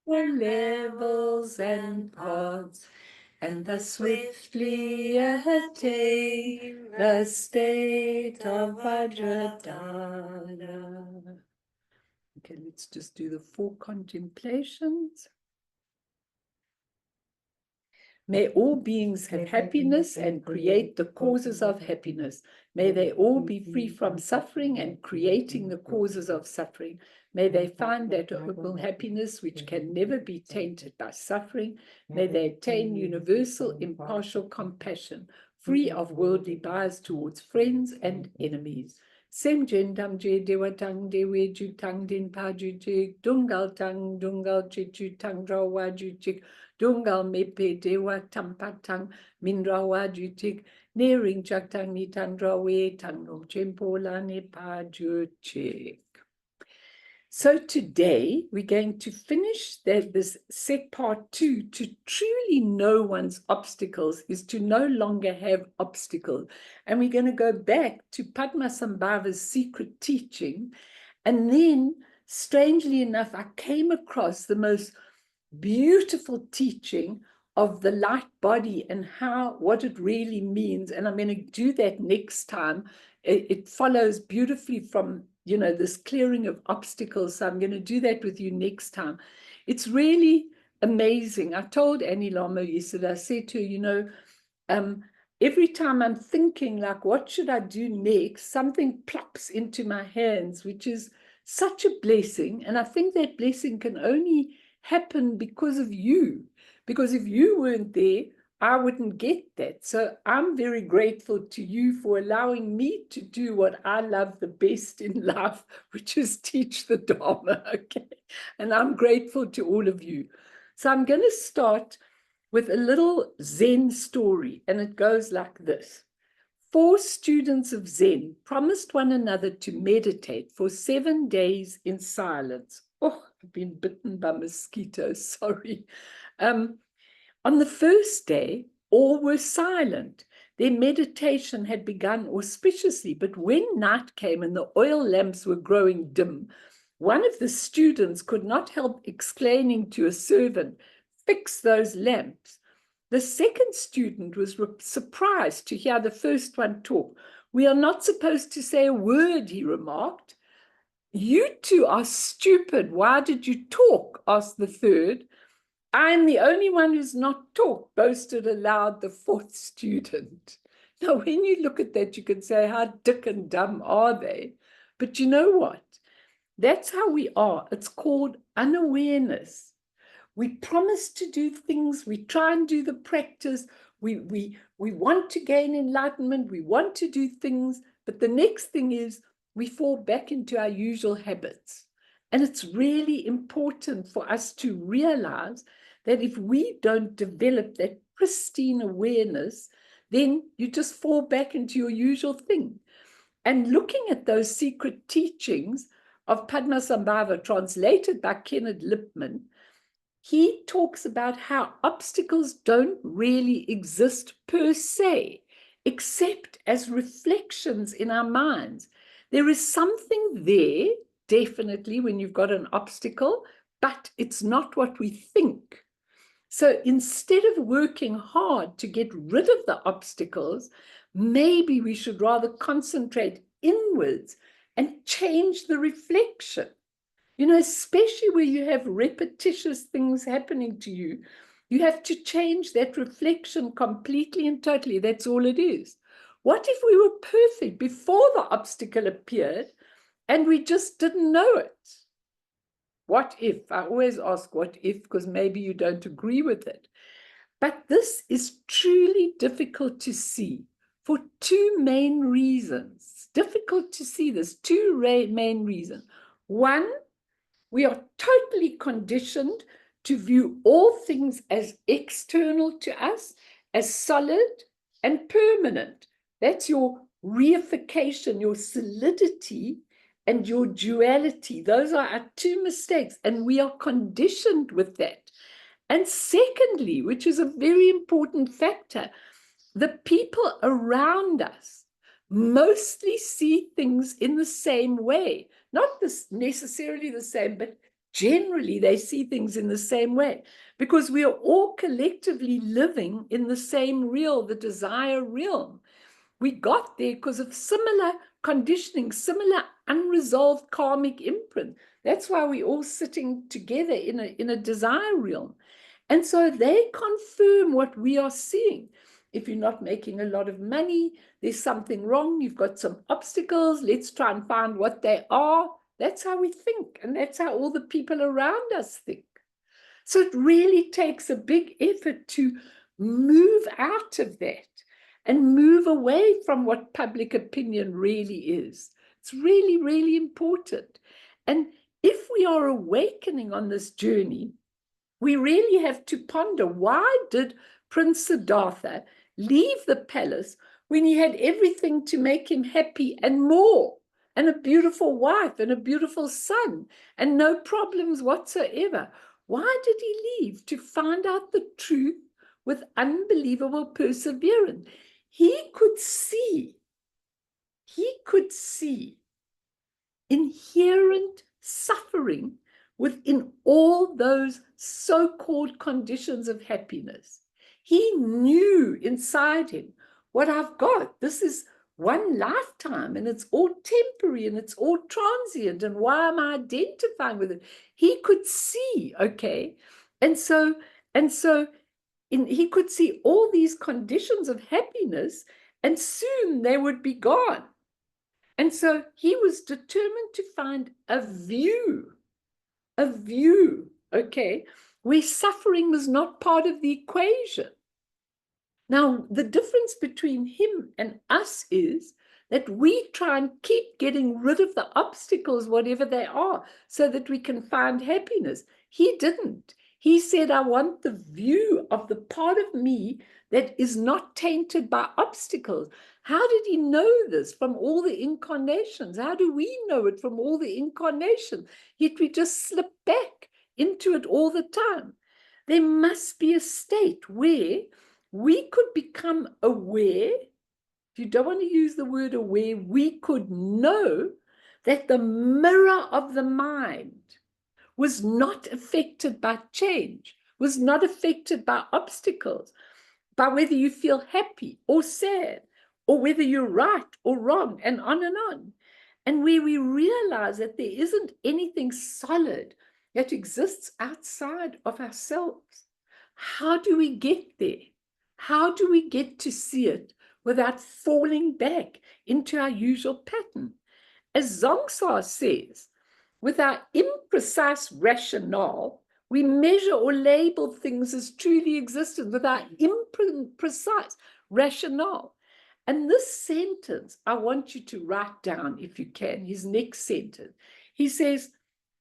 levels and paths, and thus swiftly attain the state of Vajradhana. Okay, let's just do the 4 contemplations. May all beings have happiness and create the causes of happiness. May they all be free from suffering and creating the causes of suffering. May they find that honorable happiness which can never be tainted by suffering. May they attain universal impartial compassion, free of worldly bias towards friends and enemies. Sem jen dam je dewa tang dewe ju tang din pa ju jik, dungal tang dungal chichu tang drawa ju jik, dungal mepe dewa tampatang mindrawa jutik nearing jaktang ni tandrawe tangnom chempola ne pa jutik. So today we're going to finish this set part 2. To truly know one's obstacles is to no longer have obstacles. And we're going to go back to Padmasambhava's secret teaching. And then, strangely enough, I came across the most beautiful teaching of the light body and what it really means. And I'm going to do that next time. It follows beautifully from, this clearing of obstacles. So I'm going to do that with you next time. It's really amazing. I told Annie Lama yesterday, I said to her, every time I'm thinking like, what should I do next? Something plops into my hands, which is such a blessing. And I think that blessing can only happen because of you. Because if you weren't there, I wouldn't get that. So I'm very grateful to you for allowing me to do what I love the best in life, which is teach the Dharma. Okay. And I'm grateful to all of you. So I'm going to start with a little Zen story, and it goes like this. 4 students of Zen promised one another to meditate for 7 days in silence. Oh, I've been bitten by mosquitoes, sorry. On the first day, all were silent. Their meditation had begun auspiciously, but when night came and the oil lamps were growing dim, one of the students could not help exclaiming to a servant, "Fix those lamps." The second student was surprised to hear the first one talk. "We are not supposed to say a word," he remarked. "You two are stupid. Why did you talk?" asked the third. "I'm the only one who's not talked," boasted aloud the fourth student. Now, when you look at that, you can say, how dick and dumb are they? But you know what? That's how we are. It's called unawareness. We promise to do things. We try and do the practice. We want to gain enlightenment. We want to do things. But the next thing is we fall back into our usual habits. And it's really important for us to realize that if we don't develop that pristine awareness, then you just fall back into your usual thing. And looking at those secret teachings of Padmasambhava, translated by Kenneth Lipman, he talks about how obstacles don't really exist per se, except as reflections in our minds. There is something there, definitely, when you've got an obstacle, but it's not what we think. So instead of working hard to get rid of the obstacles, maybe we should rather concentrate inwards and change the reflection. Especially where you have repetitious things happening to you, you have to change that reflection completely and totally. That's all it is. What if we were perfect before the obstacle appeared and we just didn't know it? What if? I always ask what if, because maybe you don't agree with it. But this is truly difficult to see for 2 main reasons. It's difficult to see this, 2 main reasons. One, we are totally conditioned to view all things as external to us, as solid and permanent. That's your reification, your solidity, and your duality. Those are our 2 mistakes, and we are conditioned with that. And secondly, which is a very important factor, the people around us mostly see things in the same way. Not necessarily the same, but generally they see things in the same way, because we are all collectively living in the same realm, the desire realm. We got there because of similar conditioning, similar unresolved karmic imprint. That's why we're all sitting together in a desire realm. And so they confirm what we are seeing. If you're not making a lot of money, there's something wrong, you've got some obstacles, let's try and find what they are. That's how we think, and that's how all the people around us think. So it really takes a big effort to move out of that and move away from what public opinion really is. It's really, really important. And if we are awakening on this journey, we really have to ponder, why did Prince Siddhartha leave the palace when he had everything to make him happy and more, and a beautiful wife and a beautiful son and no problems whatsoever? Why did he leave? To find out the truth with unbelievable perseverance. He could see inherent suffering within all those so-called conditions of happiness. He knew inside him, what I've got, this is one lifetime, and it's all temporary and it's all transient, and why am I identifying with it? He could see, okay, and so he could see all these conditions of happiness, and soon they would be gone. And so he was determined to find a view, okay, where suffering was not part of the equation. Now, the difference between him and us is that we try and keep getting rid of the obstacles, whatever they are, so that we can find happiness. He didn't. He said, I want the view of the part of me that is not tainted by obstacles. How did he know this from all the incarnations? How do we know it from all the incarnations? Yet we just slip back into it all the time. There must be a state where we could become aware. If you don't want to use the word aware, we could know that the mirror of the mind was not affected by change, was not affected by obstacles, by whether you feel happy or sad, or whether you're right or wrong, and on and on. And where we realize that there isn't anything solid that exists outside of ourselves. How do we get there? How do we get to see it without falling back into our usual pattern? As Zongsa says, with our imprecise rationale, we measure or label things as truly existent with our imprecise rationale. And this sentence, I want you to write down, if you can, his next sentence. He says,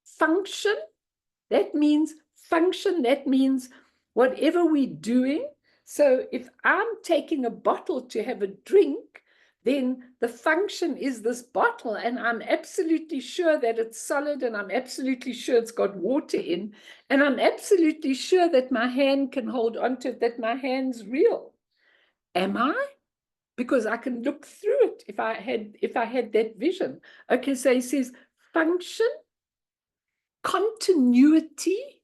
function, that means whatever we're doing. So if I'm taking a bottle to have a drink, then the function is this bottle, and I'm absolutely sure that it's solid, and I'm absolutely sure it's got water in, and I'm absolutely sure that my hand can hold onto it, that my hand's real. Am I? Because I can look through it if I had that vision. Okay, so he says function, continuity,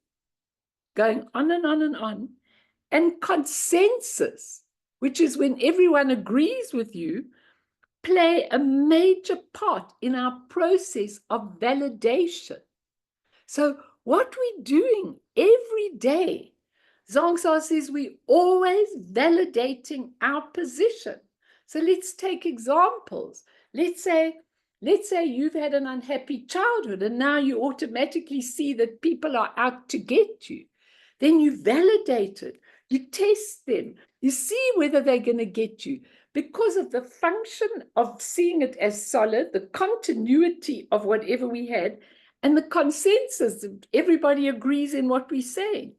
going on and on and on, and consensus, which is when everyone agrees with you, play a major part in our process of validation. So what we're doing every day, Zongsa says, we're always validating our position. So let's take examples. Let's say you've had an unhappy childhood, and now you automatically see that people are out to get you. Then you validate it. You test them. You see whether they're going to get you, because of the function of seeing it as solid, the continuity of whatever we had, and the consensus. Everybody agrees in what we're saying.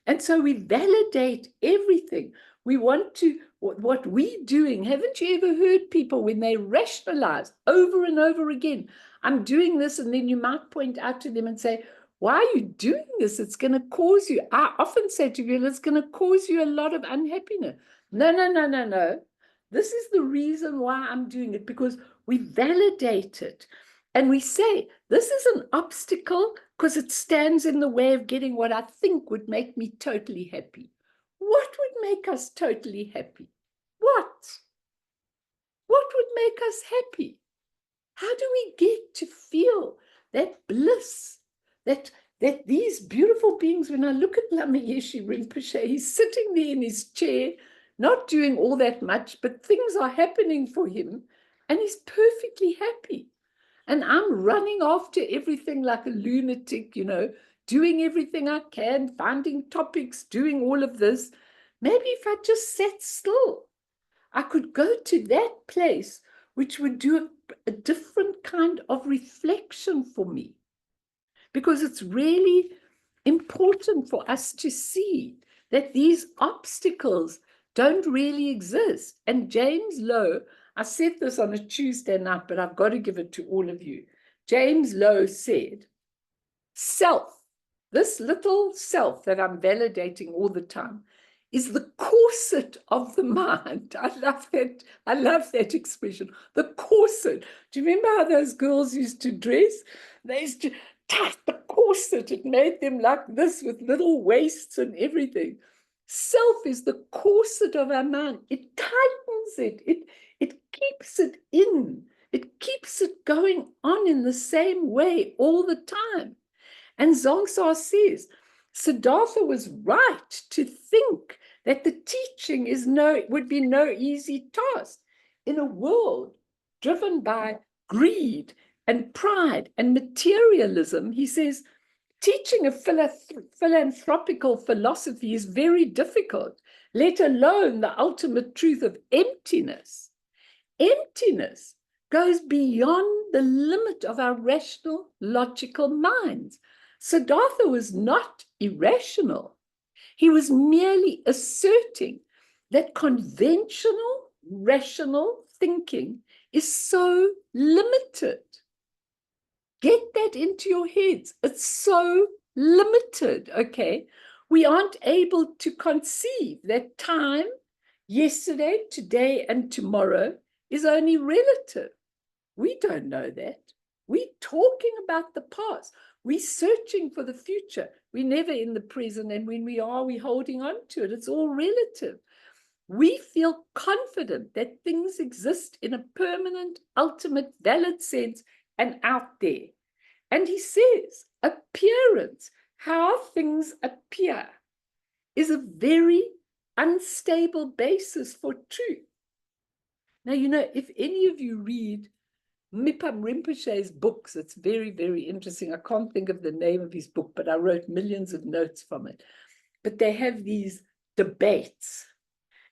And so we validate everything. We want to, what we're doing. Haven't you ever heard people when they rationalize over and over again, I'm doing this, and then you might point out to them and say, why are you doing this? It's going to cause you, I often say to people, it's going to cause you a lot of unhappiness. No. This is the reason why I'm doing it, because we validate it. And we say, this is an obstacle because it stands in the way of getting what I think would make me totally happy. What would make us totally happy? What? What would make us happy? How do we get to feel that bliss, that these beautiful beings, when I look at Lama Yeshe Rinpoche, he's sitting there in his chair, not doing all that much, but things are happening for him, and he's perfectly happy. And I'm running after everything like a lunatic, doing everything I can, finding topics, doing all of this. Maybe if I just sat still, I could go to that place which would do a different kind of reflection for me. Because it's really important for us to see that these obstacles don't really exist. And James Lowe, I said this on a Tuesday night, but I've got to give it to all of you. James Lowe said, self, this little self that I'm validating all the time, is the corset of the mind. I love that. I love that expression. The corset. Do you remember how those girls used to dress? They used to tight the corset. It made them like this with little waists and everything. Self is the corset of our mind. It tightens it. It keeps it in. It keeps it going on in the same way all the time. And Zongsa says, Siddhartha was right to think that the teaching would be no easy task in a world driven by greed and pride and materialism. He says, teaching a philanthropical philosophy is very difficult, let alone the ultimate truth of emptiness. Emptiness goes beyond the limit of our rational, logical minds. Siddhartha was not irrational. He was merely asserting that conventional, rational thinking is so limited. Get that into your heads. It's so limited, okay? We aren't able to conceive that time, yesterday, today, and tomorrow is only relative. We don't know that. We're talking about the past. We're searching for the future. We're never in the present. And when we are, we're holding on to it. It's all relative. We feel confident that things exist in a permanent, ultimate, valid sense and out there. And he says, appearance, how things appear, is a very unstable basis for truth. Now, if any of you read Mipam Rinpoche's books, it's very, very interesting. I can't think of the name of his book, but I wrote millions of notes from it. But they have these debates,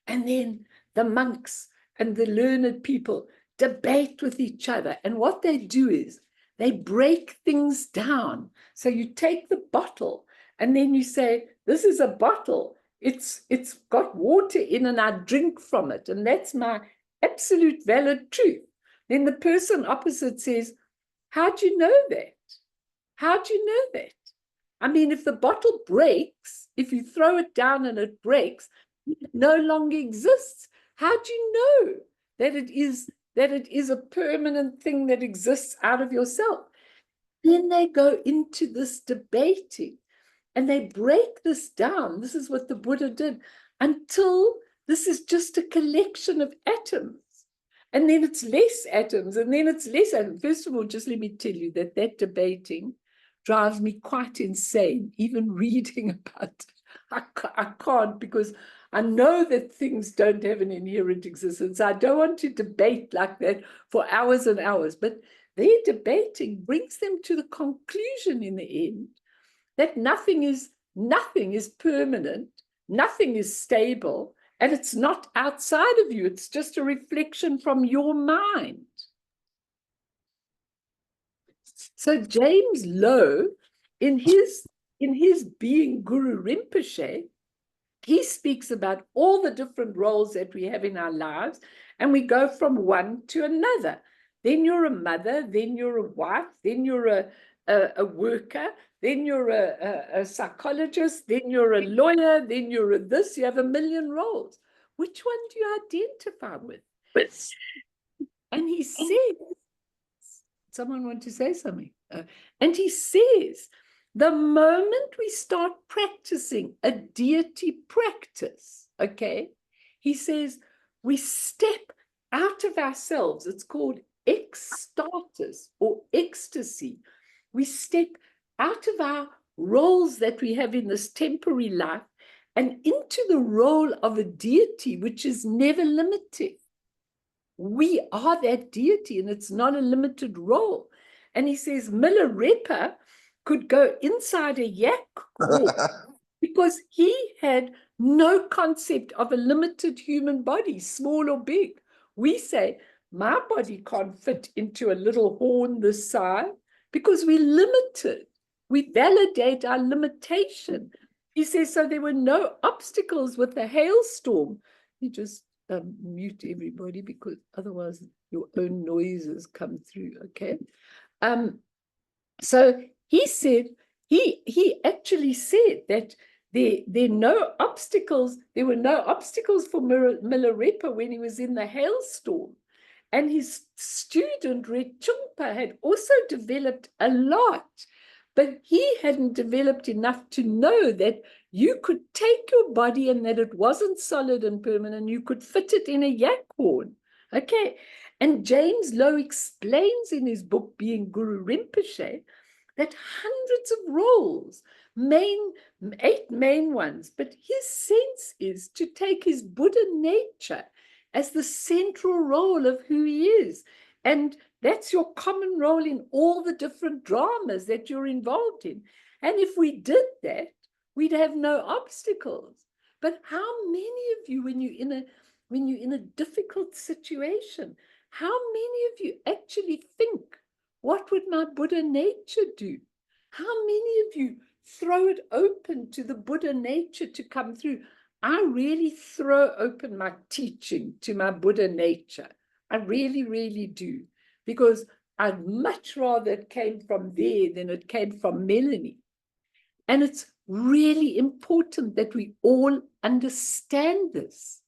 and then the monks and the learned people debate with each other. And what they do is they break things down. So you take the bottle, and then you say, this is a bottle. It's got water in, and I drink from it. And that's my absolute valid truth. Then the person opposite says, how do you know that? How do you know that? I mean, if the bottle breaks, if you throw it down and it breaks, it no longer exists. How do you know that it is a permanent thing that exists out of yourself? Then they go into this debating and they break this down. This is what the Buddha did, until this is just a collection of atoms. And then it's less atoms, and then it's less atoms. First of all, just let me tell you that debating drives me quite insane, even reading about it. I can't, because I know that things don't have an inherent existence. I don't want to debate like that for hours and hours, but their debating brings them to the conclusion in the end that nothing is permanent, nothing is stable, and it's not outside of you. It's just a reflection from your mind. So James Lowe, in his Being Guru Rinpoche, he speaks about all the different roles that we have in our lives, and we go from one to another. Then you're a mother, then you're a wife, then you're a worker, then you're a psychologist, then you're a lawyer, then you're a this. You have a million roles. Which one do you identify with? And he says someone want to say something? And he says, the moment we start practicing a deity practice, okay, he says, we step out of ourselves. It's called ecstasis or ecstasy. We step out of our roles that we have in this temporary life and into the role of a deity, which is never limited. We are that deity, and it's not a limited role. And he says Milarepa could go inside a yak because he had no concept of a limited human body, small or big. We say, my body can't fit into a little horn this size because we're limited. We validate our limitation. He says, so there were no obstacles with the hailstorm. He just mute everybody because otherwise your own noises come through, okay? So he said, he actually said that there were no obstacles for Milarepa when he was in the hailstorm. And his student, Rechungpa, had also developed a lot, but he hadn't developed enough to know that you could take your body and that it wasn't solid and permanent. You could fit it in a yak horn. Okay. And James Lowe explains in his book, Being Guru Rinpoche, that hundreds of roles, 8 main ones, but his sense is to take his Buddha nature as the central role of who he is. And that's your common role in all the different dramas that you're involved in. And if we did that, we'd have no obstacles. But how many of you, when you're in a difficult situation, how many of you actually think, what would my Buddha nature do? How many of you throw it open to the Buddha nature to come through? I really throw open my teaching to my Buddha nature. I really, really do. Because I'd much rather it came from there than it came from Melanie. And it's really important that we all understand this,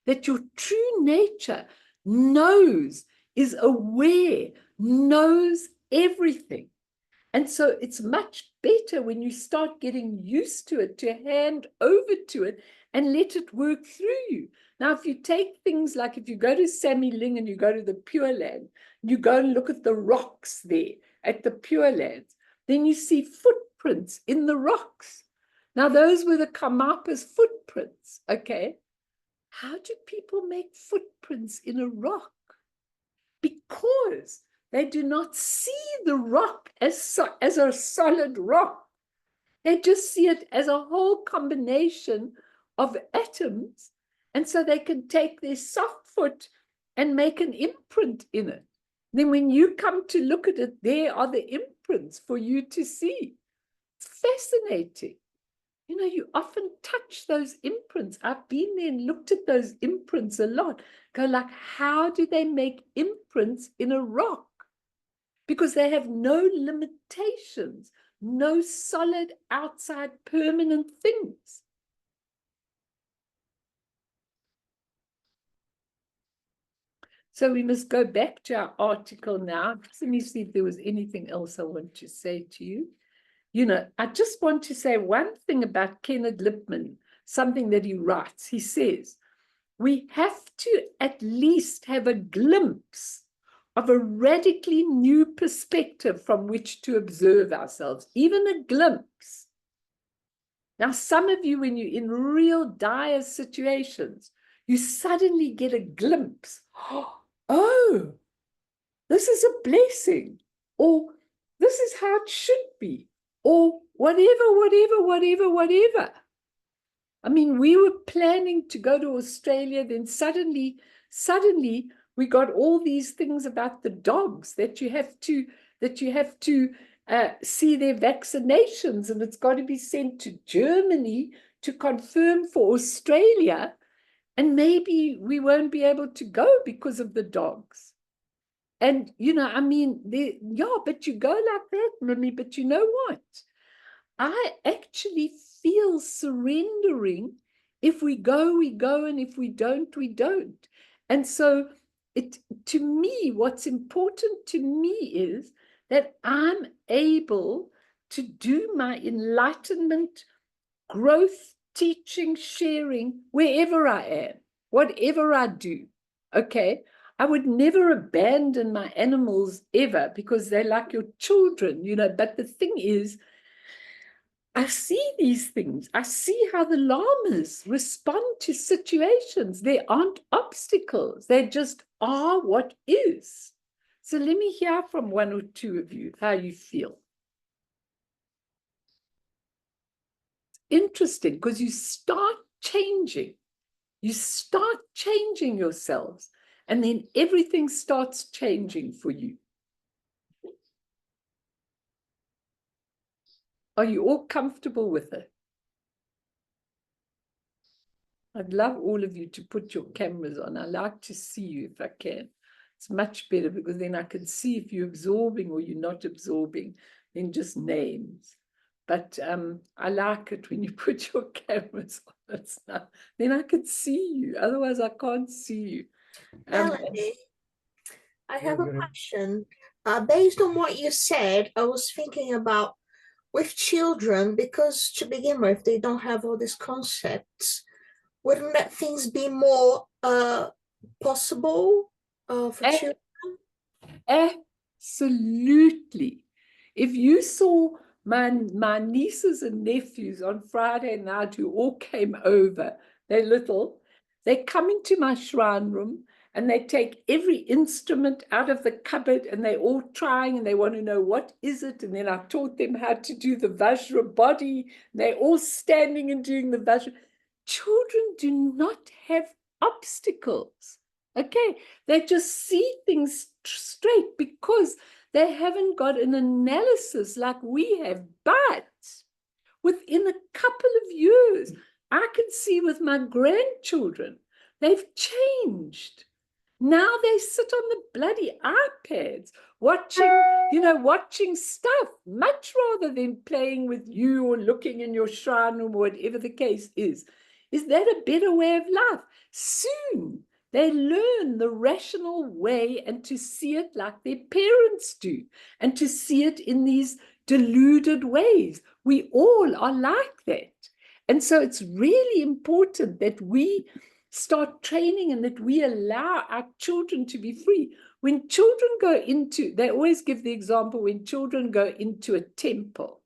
that your true nature knows, is aware, knows everything. And so it's much better when you start getting used to it, to hand over to it and let it work through you. Now, if you take things like if you go to Sammy Ling and you go to the Pure Land, you go and look at the rocks there at the Pure Lands, then you see footprints in the rocks. Now, those were the Karmapa's footprints, okay? How do people make footprints in a rock? Because they do not see the rock as a solid rock. They just see it as a whole combination of atoms. And so they can take their soft foot and make an imprint in it. Then when you come to look at it, there are the imprints for you to see. It's fascinating. You know, you often touch those imprints. I've been there and looked at those imprints a lot. Go like, how do they make imprints in a rock? Because they have no limitations, no solid outside permanent things. So we must go back to our article now. Just let me see if there was anything else I want to say to you. You know, I just want to say one thing about Kenneth Lipman, something that he writes. He says, we have to at least have a glimpse of a radically new perspective from which to observe ourselves, even a glimpse. Now, some of you, when you're in real dire situations, you suddenly get a glimpse. Oh, this is a blessing, or this is how it should be, or whatever. I mean, we were planning to go to Australia, then suddenly we got all these things about the dogs that you have to see their vaccinations, and it's got to be sent to Germany to confirm for Australia, and maybe we won't be able to go because of the dogs. And, you know, I mean, but you go like that, Mimi, but you know what? I actually feel surrendering. If we go, we go, and if we don't, we don't. And so to me, what's important to me is that I'm able to do my enlightenment, growth, teaching, sharing, wherever I am, whatever I do. Okay. I would never abandon my animals ever, because they're like your children, you know. But the thing is, I see these things. I see how the llamas respond to situations. They aren't obstacles. They just are what is. So let me hear from one or two of you how you feel. Interesting, because you start changing. You start changing yourselves, and then everything starts changing for you. Are you all comfortable with it? I'd love all of you to put your cameras on. I like to see you if I can. It's much better, because then I can see if you're absorbing or you're not absorbing than just names. But I like it when you put your cameras on. It's not, then I can see you. Otherwise, I can't see you. Melanie, I have a question. Based on what you said, I was thinking about with children, because to begin with, they don't have all these concepts. Wouldn't that things be more possible for children? Absolutely. If you saw my nieces and nephews on Friday night who all came over, they're little, they come into my shrine room and they take every instrument out of the cupboard, and they're all trying and they want to know what is it. And then I taught them how to do the Vajra body. They're all standing and doing the Vajra. Children do not have obstacles. Okay, they just see things straight because they haven't got an analysis like we have. But within a couple of years, I can see with my grandchildren, they've changed. Now they sit on the bloody iPads watching stuff, much rather than playing with you or looking in your shrine room or whatever the case is. Is that a better way of life? Soon they learn the rational way and to see it like their parents do, and to see it in these deluded ways. We all are like that. And so it's really important that we start training and that we allow our children to be free. When children go into, they always give the example, when children go into a temple,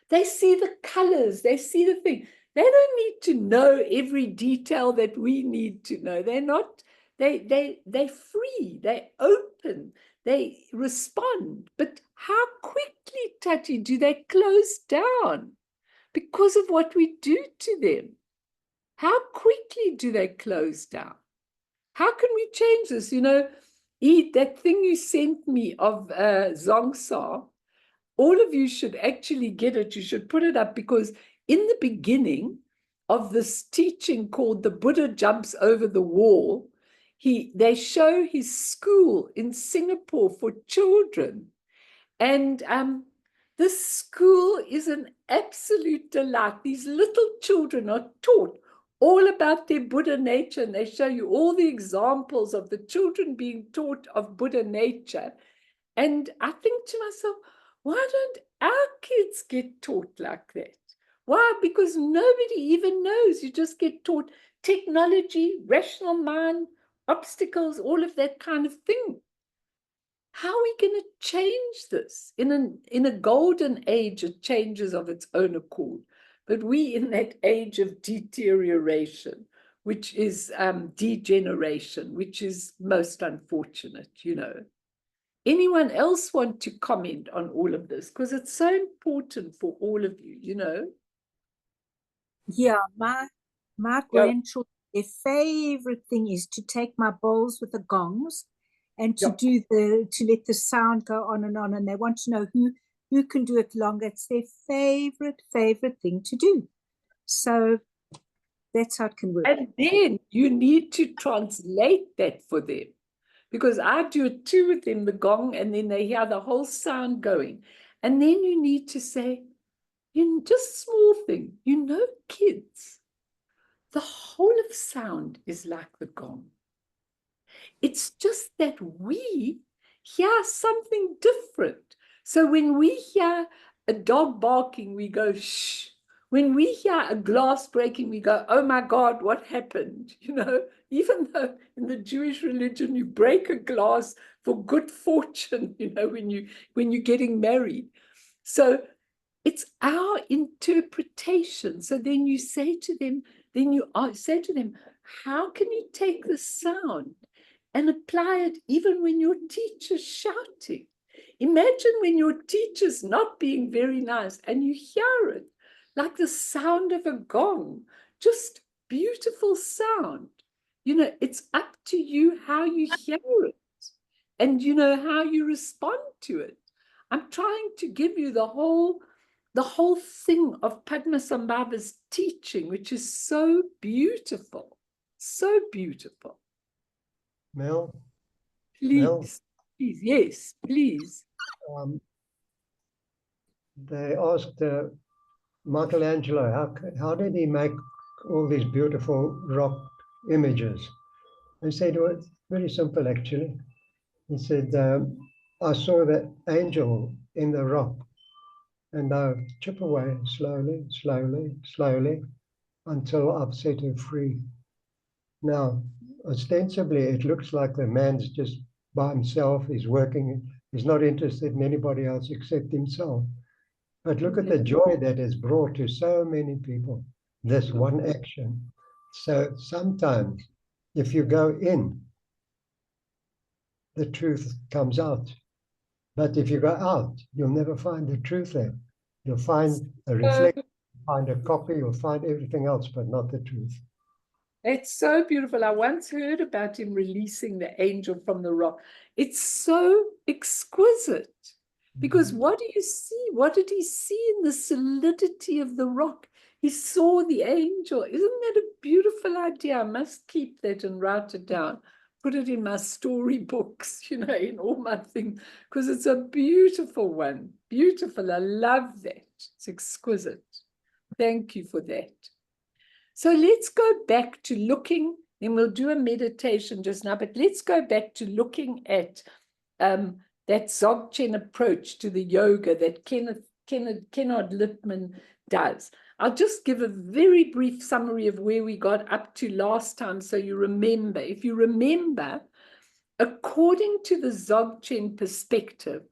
they see the colors, they see the thing. They don't need to know every detail that we need to know. They're not, they're free, they're open, they respond. But how quickly, Tati, do they close down because of what we do to them? How quickly do they close down? How can we change this? You know, that thing you sent me of Zongsa, all of you should actually get it. You should put it up, because in the beginning of this teaching called The Buddha Jumps Over the Wall, they show his school in Singapore for children. And this school is an absolute delight. These little children are taught all about their Buddha nature, and they show you all the examples of the children being taught of Buddha nature. And I think to myself, why don't our kids get taught like that? Why? Because nobody even knows. You just get taught technology, rational mind, obstacles, all of that kind of thing. How are we going to change this? In a golden age, it changes of its own accord. But we in that age of deterioration, which is degeneration, which is most unfortunate, you know. Anyone else want to comment on all of this? Because it's so important for all of you, you know. Yeah, my Yeah, grandchildren, their favorite thing is to take my bowls with the gongs and yeah. to let the sound go on, and they want to know who can do it longer. It's their favorite thing to do. So that's how it can work. And then you need to translate that for them. Because I do it too with them, the gong, and then they hear the whole sound going. And then you need to say, just small thing, kids, the whole of sound is like the gong. It's just that we hear something different. So when we hear a dog barking, we go, shh. When we hear a glass breaking, we go, oh my God, what happened? You know, even though in the Jewish religion, you break a glass for good fortune, you know, when you're getting married. So it's our interpretation. So then you say to them, how can you take the sound and apply it even when your teacher's shouting? Imagine when your teacher's not being very nice and you hear it like the sound of a gong, just beautiful sound. You know, it's up to you how you hear it and, you know, how you respond to it. I'm trying to give you the whole thing of Padmasambhava's teaching, which is so beautiful, so beautiful. Mel, Please, please, yes, please. They asked Michelangelo, how did he make all these beautiful rock images? They said, well, it's very simple, actually. He said, I saw the angel in the rock, and I chip away slowly, slowly, slowly, until I've set her free. Now, ostensibly, it looks like the man's just by himself, he's working, he's not interested in anybody else except himself. But look at the joy that is brought to so many people, this one action. So sometimes, if you go in, the truth comes out. But if you go out, you'll never find the truth there. You'll find a reflection, find a copy, you'll find everything else, but not the truth. It's so beautiful. I once heard about him releasing the angel from the rock. It's so exquisite. Because what do you see? What did he see in the solidity of the rock? He saw the angel. Isn't that a beautiful idea? I must keep that and write it down. Put it in my storybooks, you know, in all my things, because it's a beautiful one. Beautiful. I love that. It's exquisite. Thank you for that. So let's go back to looking, and we'll do a meditation just now, but let's go back to looking at that Dzogchen approach to the yoga that Kenneth Lipman does. I'll just give a very brief summary of where we got up to last time so you remember. If you remember, according to the Dzogchen perspective,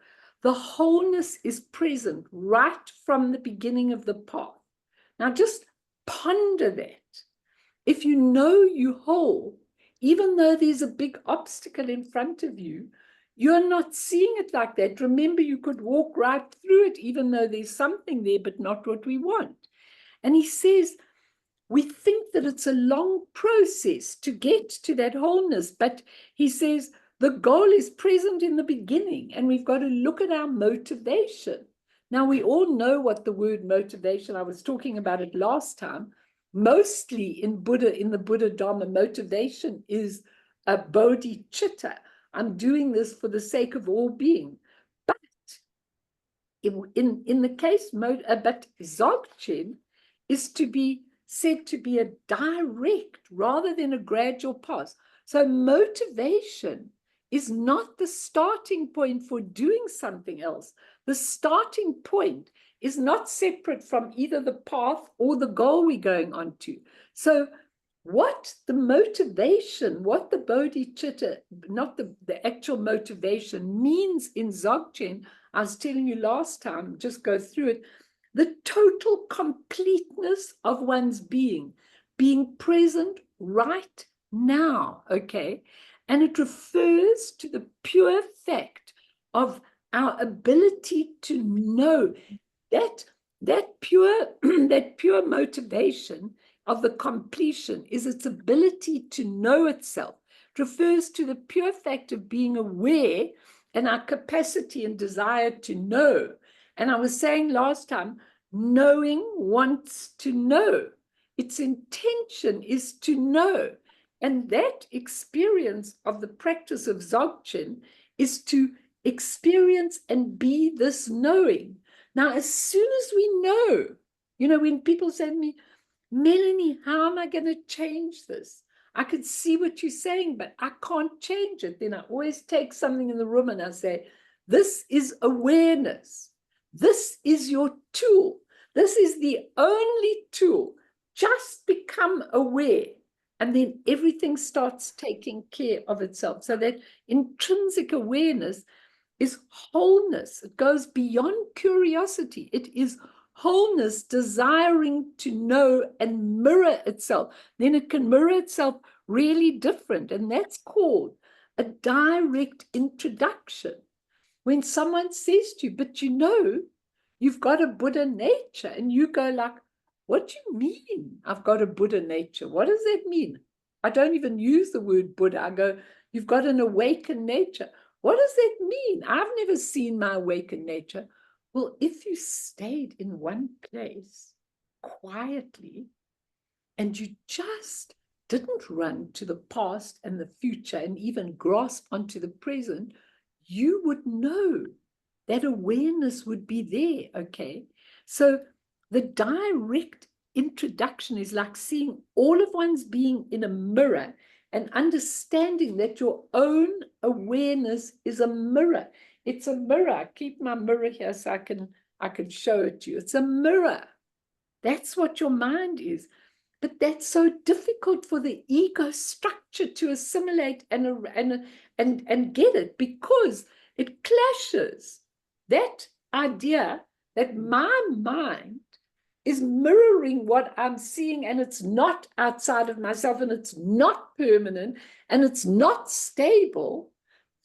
the wholeness is present right from the beginning of the path. Now just ponder that. If you know you're whole, even though there's a big obstacle in front of you, you're not seeing it like that. Remember, you could walk right through it, even though there's something there, but not what we want. And he says, we think that it's a long process to get to that wholeness, but he says, the goal is present in the beginning, and we've got to look at our motivation. Now, we all know what the word motivation, I was talking about it last time, mostly in the Buddha Dharma, motivation is a bodhicitta. I'm doing this for the sake of all being. But in the case, but Dzogchen is to be said to be a direct rather than a gradual path. So motivation is not the starting point for doing something else. The starting point is not separate from either the path or the goal we're going on to. So what the motivation, what the bodhicitta, not the actual motivation means in Dzogchen, I was telling you last time, just go through it, the total completeness of one's being present right now, okay? And it refers to the pure fact of our ability to know that pure motivation of the completion is its ability to know itself. It refers to the pure fact of being aware and our capacity and desire to know. And I was saying last time, knowing wants to know. Its intention is to know. And that experience of the practice of Dzogchen is to experience and be this knowing. Now, as soon as we know, you know, when people say to me, Melanie, how am I going to change this? I can see what you're saying, but I can't change it. Then I always take something in the room and I say, this is awareness. This is your tool. This is the only tool. Just become aware. And then everything starts taking care of itself. So that intrinsic awareness is wholeness. It goes beyond curiosity. It is wholeness, desiring to know and mirror itself. Then it can mirror itself really different. And that's called a direct introduction. When someone says to you, but you know, you've got a Buddha nature, and you go like, what do you mean I've got a Buddha nature? What does that mean? I don't even use the word Buddha. I go, you've got an awakened nature. What does that mean? I've never seen my awakened nature. Well, if you stayed in one place quietly and you just didn't run to the past and the future and even grasp onto the present, you would know that awareness would be there, okay? So the direct introduction is like seeing all of one's being in a mirror and understanding that your own awareness is a mirror. It's a mirror. I keep my mirror here so I can show it to you. It's a mirror. That's what your mind is. But that's so difficult for the ego structure to assimilate and get it, because it clashes. That idea that my mind is mirroring what I'm seeing, and it's not outside of myself, and it's not permanent, and it's not stable,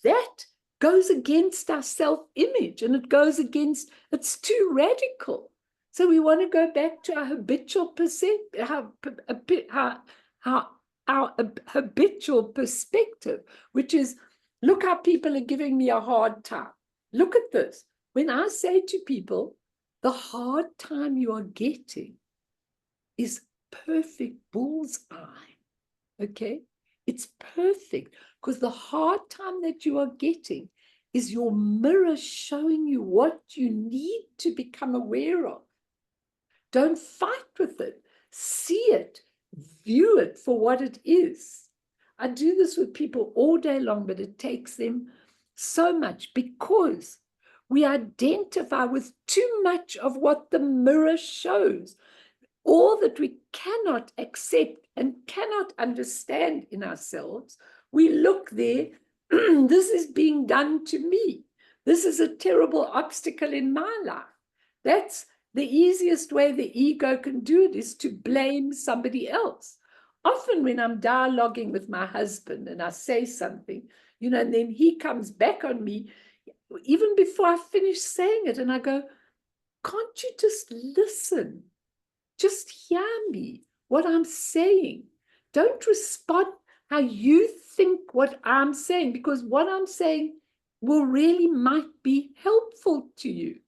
that goes against our self-image, and it goes against, it's too radical. So we want to go back to our habitual habitual perspective, which is, look how people are giving me a hard time. Look at this. When I say to people, the hard time you are getting is perfect bullseye, okay? It's perfect, because the hard time that you are getting is your mirror showing you what you need to become aware of. Don't fight with it. See it. View it for what it is. I do this with people all day long, but it takes them so much, because we identify with too much of what the mirror shows. All that we cannot accept and cannot understand in ourselves, we look there, this is being done to me. This is a terrible obstacle in my life. That's the easiest way the ego can do it, is to blame somebody else. Often when I'm dialoguing with my husband and I say something, and then he comes back on me, even before I finish saying it, and I go, can't you just listen? Just hear me, what I'm saying. Don't respond how you think what I'm saying, because what I'm saying will really might be helpful to you.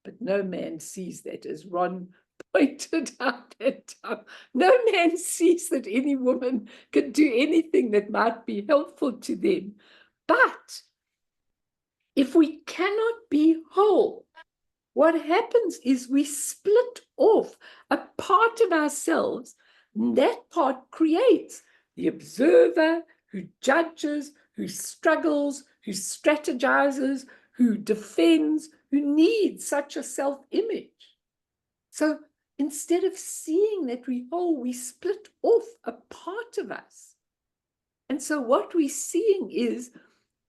But no man sees that, as Ron pointed out that time. No man sees that any woman can do anything that might be helpful to them. But if we cannot be whole, what happens is we split off a part of ourselves, and that part creates the observer who judges, who struggles, who strategizes, who defends, who needs such a self-image. So instead of seeing that we whole, we split off a part of us. And so what we're seeing is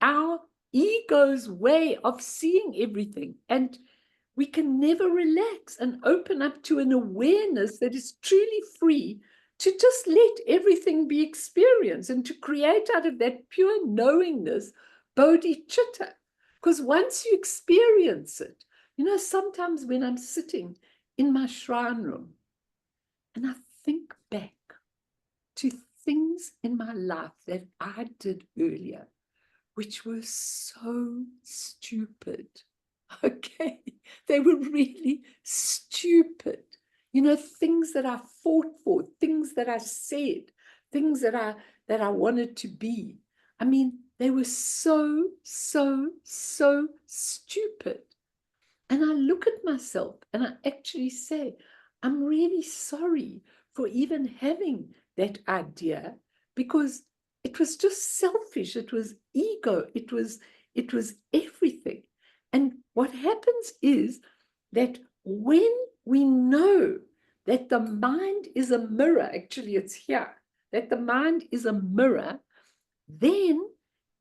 our ego's way of seeing everything. And we can never relax and open up to an awareness that is truly free to just let everything be experienced and to create out of that pure knowingness bodhicitta. Because once you experience it, sometimes when I'm sitting in my shrine room and I think back to things in my life that I did earlier, which were so stupid. Okay, they were really stupid. Things that I fought for, things that I said, things that I wanted to be. I mean, they were so stupid. And I look at myself and I actually say, I'm really sorry for even having that idea, because it was just selfish. It was ego. It was everything. And what happens is that when we know that the mind is a mirror, actually it's here, that the mind is a mirror, then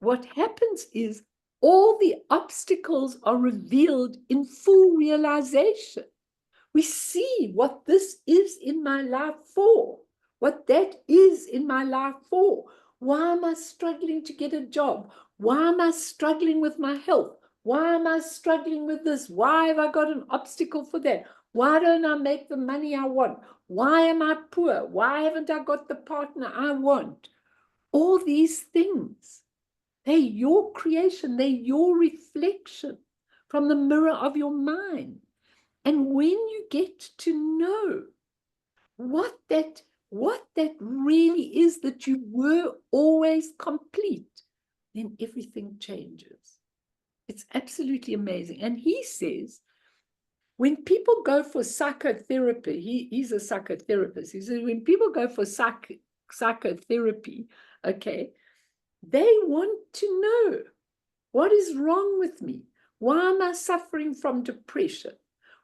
what happens is all the obstacles are revealed in full realization. We see what this is in my life for, what that is in my life for. Why am I struggling to get a job? Why am I struggling with my health? Why am I struggling with this? Why have I got an obstacle for that? Why don't I make the money I want? Why am I poor? Why haven't I got the partner I want? All these things, they're your creation, they're your reflection from the mirror of your mind. And when you get to know what that really is, that you were always complete, then everything changes. It's absolutely amazing. And he says, when people go for psychotherapy, he's a psychotherapist. He says, when people go for psychotherapy, okay, they want to know, what is wrong with me? Why am I suffering from depression?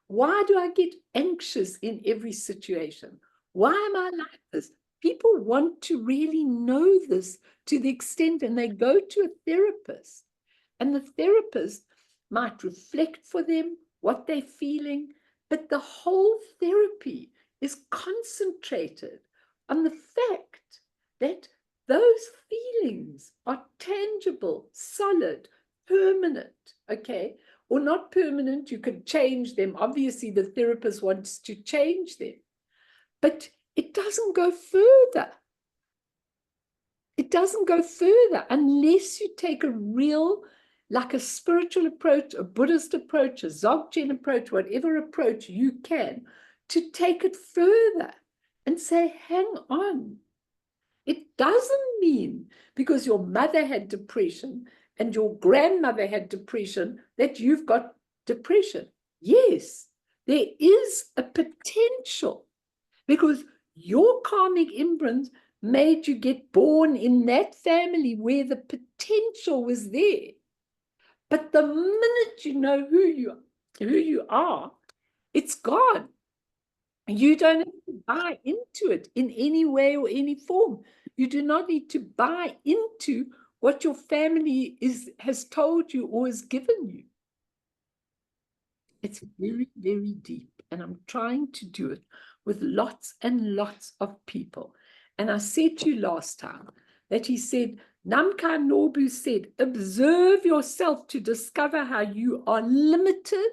Why do I get anxious in every situation? Why am I like this? People want to really know this to the extent, and they go to a therapist, and the therapist might reflect for them what they're feeling, but the whole therapy is concentrated on the fact that those feelings are tangible, solid, permanent, okay? Or not permanent, you could change them. Obviously, the therapist wants to change them, but it doesn't go further. It doesn't go further unless you take a real, like a spiritual approach, a Buddhist approach, a Dzogchen approach, whatever approach you can, to take it further and say, hang on. It doesn't mean because your mother had depression and your grandmother had depression that you've got depression. Yes, there is a potential because your karmic imprint made you get born in that family where the potential was there. But the minute you know who you are, it's gone. You don't have to buy into it in any way or any form. You do not need to buy into what your family has told you or has given you. It's very, very deep, and I'm trying to do it with lots and lots of people. And I said to you last time that he said, Namkha Nobu said, observe yourself to discover how you are limited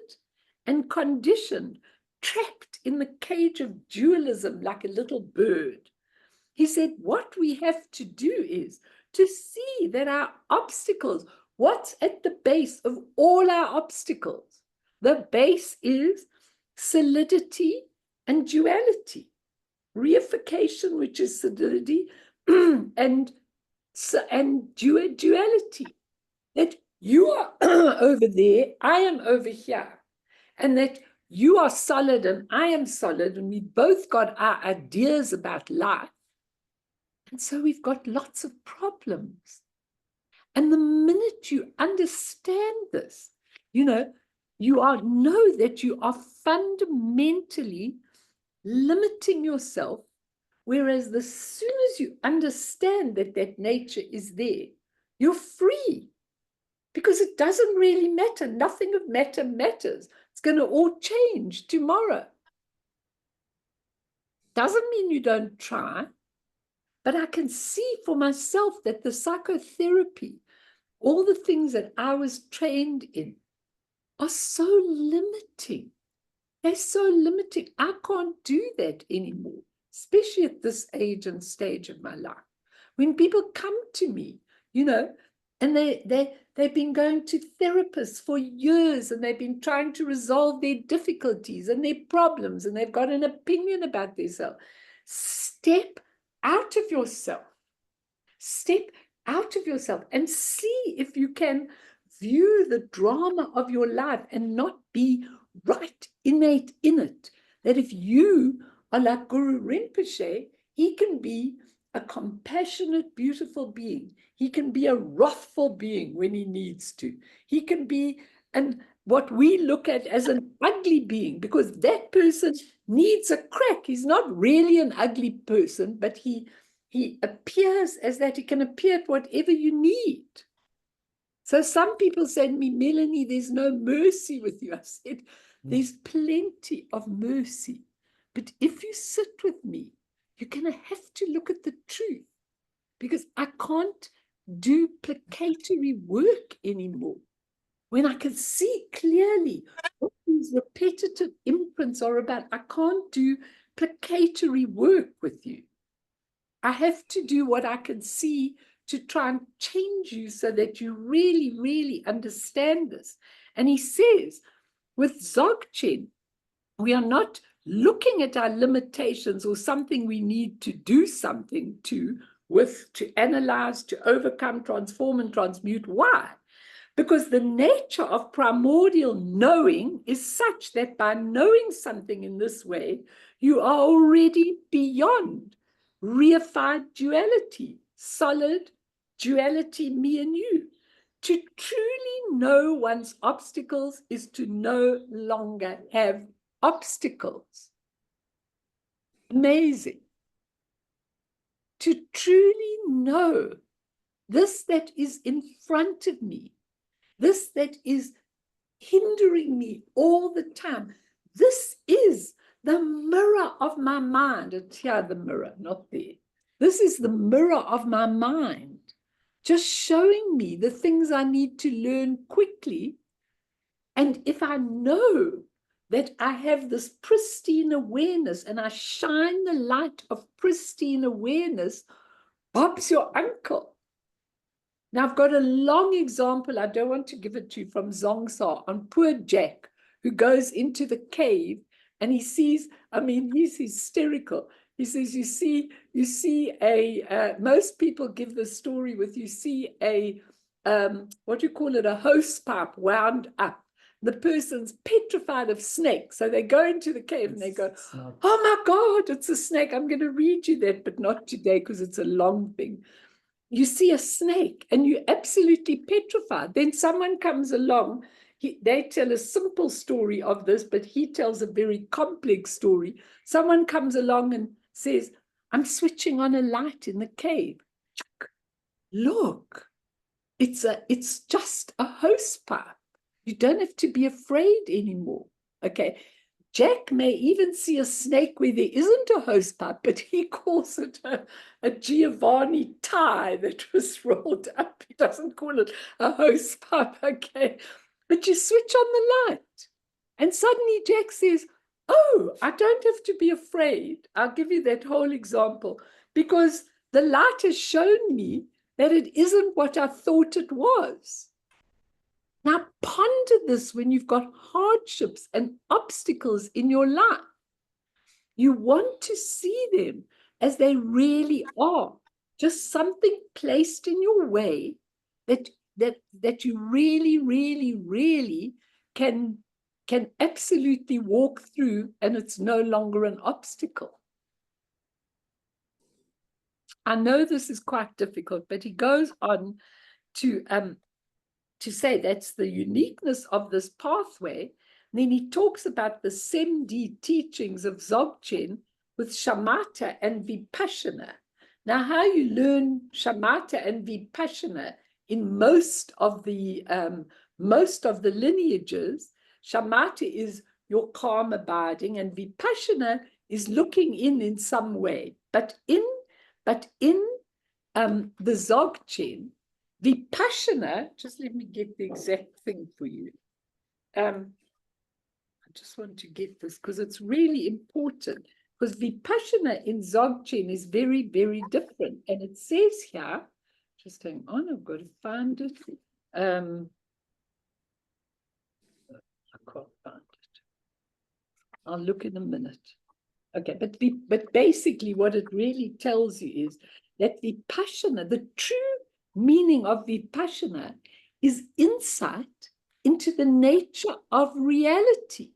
and conditioned, trapped in the cage of dualism like a little bird. He said, what we have to do is to see that our obstacles, what's at the base of all our obstacles? The base is solidity and duality. Reification, which is solidity, and duality. That you are over there, I am over here. And that you are solid and I am solid, and we both got our ideas about life. And so we've got lots of problems. And the minute you understand this, you know that you are fundamentally limiting yourself, whereas as soon as you understand that that nature is there, you're free. Because it doesn't really matter. Nothing of matter matters. It's going to all change tomorrow. Doesn't mean you don't try, but I can see for myself that the psychotherapy, all the things that I was trained in, are so limiting. They're so limiting. I can't do that anymore, especially at this age and stage of my life. When people come to me, and they've been going to therapists for years, and they've been trying to resolve their difficulties and their problems, and they've got an opinion about themselves. Step out of yourself. Step out of yourself and see if you can view the drama of your life and not be right innate in it. That if you are like Guru Rinpoche, he can be a compassionate, beautiful being. He can be a wrathful being when he needs to. He can be what we look at as an ugly being, because that person needs a crack. He's not really an ugly person, but he appears as that. He can appear at whatever you need. So some people say to me, Melanie, there's no mercy with you. I said, there's plenty of mercy. But if you sit with me, you're going to have to look at the truth, because I can't do placatory work anymore. When I can see clearly what these repetitive imprints are about, I can't do placatory work with you. I have to do what I can see to try and change you so that you really, really understand this. And he says, with Dzogchen, we are not looking at our limitations or something we need to do something to analyze, to overcome, transform, and transmute. Why? Because the nature of primordial knowing is such that by knowing something in this way, you are already beyond reified duality, solid duality, me and you. To truly know one's obstacles is to no longer have obstacles. Amazing. To truly know this that is in front of me, this that is hindering me all the time, this is the mirror of my mind. It's here, the mirror, not there. This is the mirror of my mind, just showing me the things I need to learn quickly. And if I know that I have this pristine awareness and I shine the light of pristine awareness, Bob's your uncle. Now, I've got a long example, I don't want to give it to you, from Zongsa on poor Jack, who goes into the cave and he sees, I mean, he's hysterical. He says, you see most people give the story with, you see what do you call it, a hose pipe wound up. The person's petrified of snakes. So they go into the cave and they go, oh my God, it's a snake. I'm going to read you that, but not today because it's a long thing. You see a snake and you're absolutely petrified. Then someone comes along. They tell a simple story of this, but he tells a very complex story. Someone comes along and says, I'm switching on a light in the cave. Look, it's just a hose pipe. You don't have to be afraid anymore. Okay. Jack may even see a snake where there isn't a hose pipe, but he calls it a Giovanni tie that was rolled up. He doesn't call it a hose pipe, okay? But you switch on the light, and suddenly Jack says, oh, I don't have to be afraid. I'll give you that whole example, because the light has shown me that it isn't what I thought it was. Now ponder this when you've got hardships and obstacles in your life. You want to see them as they really are, just something placed in your way that you really, really, really can absolutely walk through, and it's no longer an obstacle. I know this is quite difficult, but he goes on to say that's the uniqueness of this pathway. And then he talks about the SEMD teachings of Dzogchen with shamatha and vipassana. Now, how you learn shamatha and vipassana in most of the lineages, shamatha is your calm abiding, and vipassana is looking in some way. But in the Dzogchen, vipassana, just let me get the exact thing for you. I just want to get this because it's really important, because vipassana in Dzogchen is very, very different. And it says here, just hang on, I've got to find it. I can't find it. I'll look in a minute. Okay, but basically what it really tells you is that vipassana, the true meaning of vipassana, is insight into the nature of reality.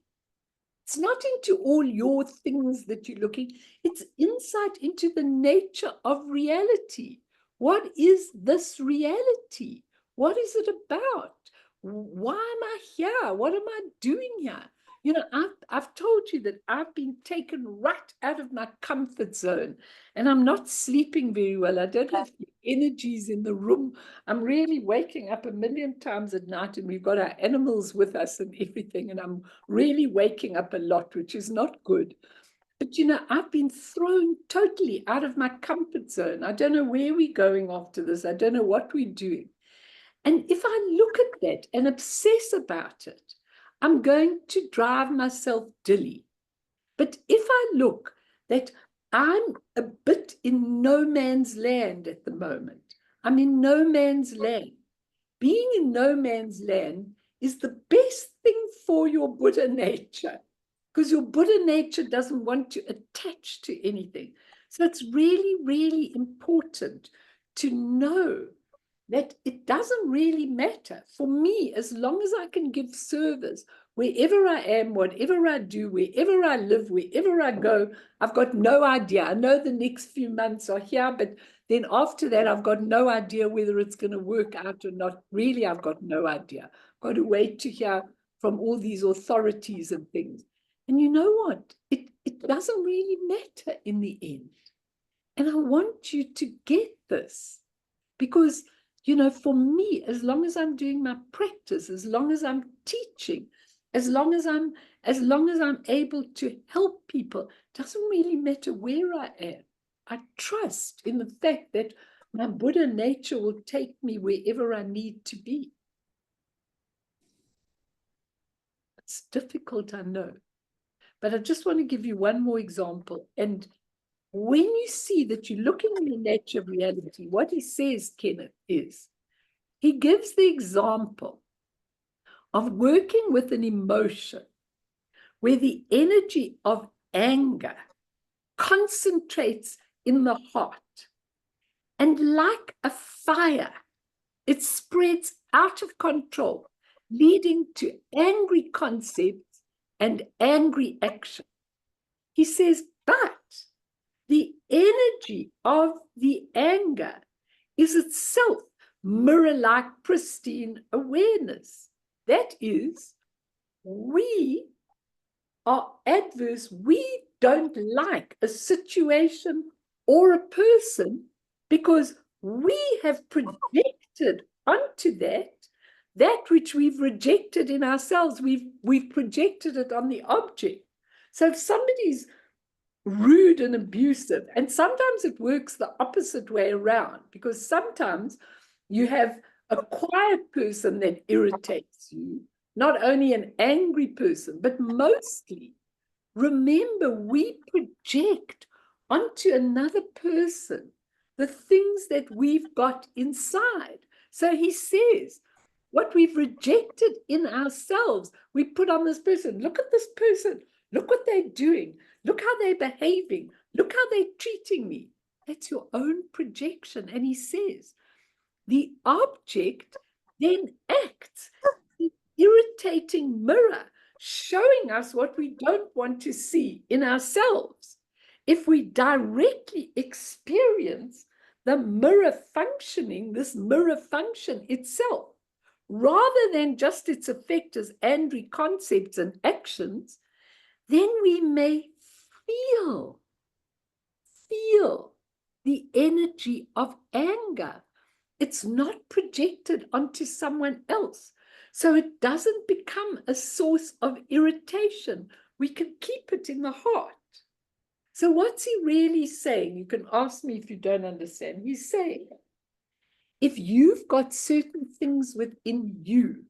It's not into all your things that you're looking. It's insight into the nature of reality. What is this reality? What is it about? Why am I here? What am I doing here? You know, I've told you that I've been taken right out of my comfort zone, and I'm not sleeping very well. I don't have the energies in the room. I'm really waking up a million times at night, and we've got our animals with us and everything, and I'm really waking up a lot, which is not good. But you know, I've been thrown totally out of my comfort zone. I don't know where we're going after this. I don't know what we're doing. And if I look at that and obsess about it, I'm going to drive myself dilly. But if I look that I'm a bit in no man's land at the moment, I'm in no man's land. Being in no man's land is the best thing for your Buddha nature, because your Buddha nature doesn't want to attach to anything. So it's really, really important to know that it doesn't really matter for me, as long as I can give service wherever I am, whatever I do, wherever I live, wherever I go. I've got no idea. I know the next few months are here, but then after that, I've got no idea whether it's going to work out or not. Really, I've got no idea. I've got to wait to hear from all these authorities and things. And you know what? It doesn't really matter in the end. And I want you to get this, because you know, for me, as long as I'm doing my practice, as long as I'm teaching, as long as I'm able to help people, it doesn't really matter where I am. I trust in the fact that my Buddha nature will take me wherever I need to be. It's difficult, I know. But I just want to give you one more example. And when you see that you're looking in the nature of reality, what he says, Kenneth, is he gives the example of working with an emotion where the energy of anger concentrates in the heart. And like a fire, it spreads out of control, leading to angry concepts and angry action. He says, but the energy of the anger is itself mirror-like pristine awareness. That is, we are adverse. We don't like a situation or a person because we have projected onto that which we've rejected in ourselves. We've projected it on the object. So if somebody's rude and abusive, and sometimes it works the opposite way around, because sometimes you have a quiet person that irritates you, not only an angry person, but mostly, remember, we project onto another person the things that we've got inside. So he says, what we've rejected in ourselves, we put on this person. Look at this person. Look what they're doing. Look how they're behaving. Look how they're treating me. That's your own projection. And he says, the object then acts, the irritating mirror, showing us what we don't want to see in ourselves. If we directly experience the mirror functioning, this mirror function itself, rather than just its effect as angry concepts and actions, then we may feel the energy of anger. It's not projected onto someone else. So it doesn't become a source of irritation. We can keep it in the heart. So what's he really saying? You can ask me if you don't understand. He's saying, if you've got certain things within you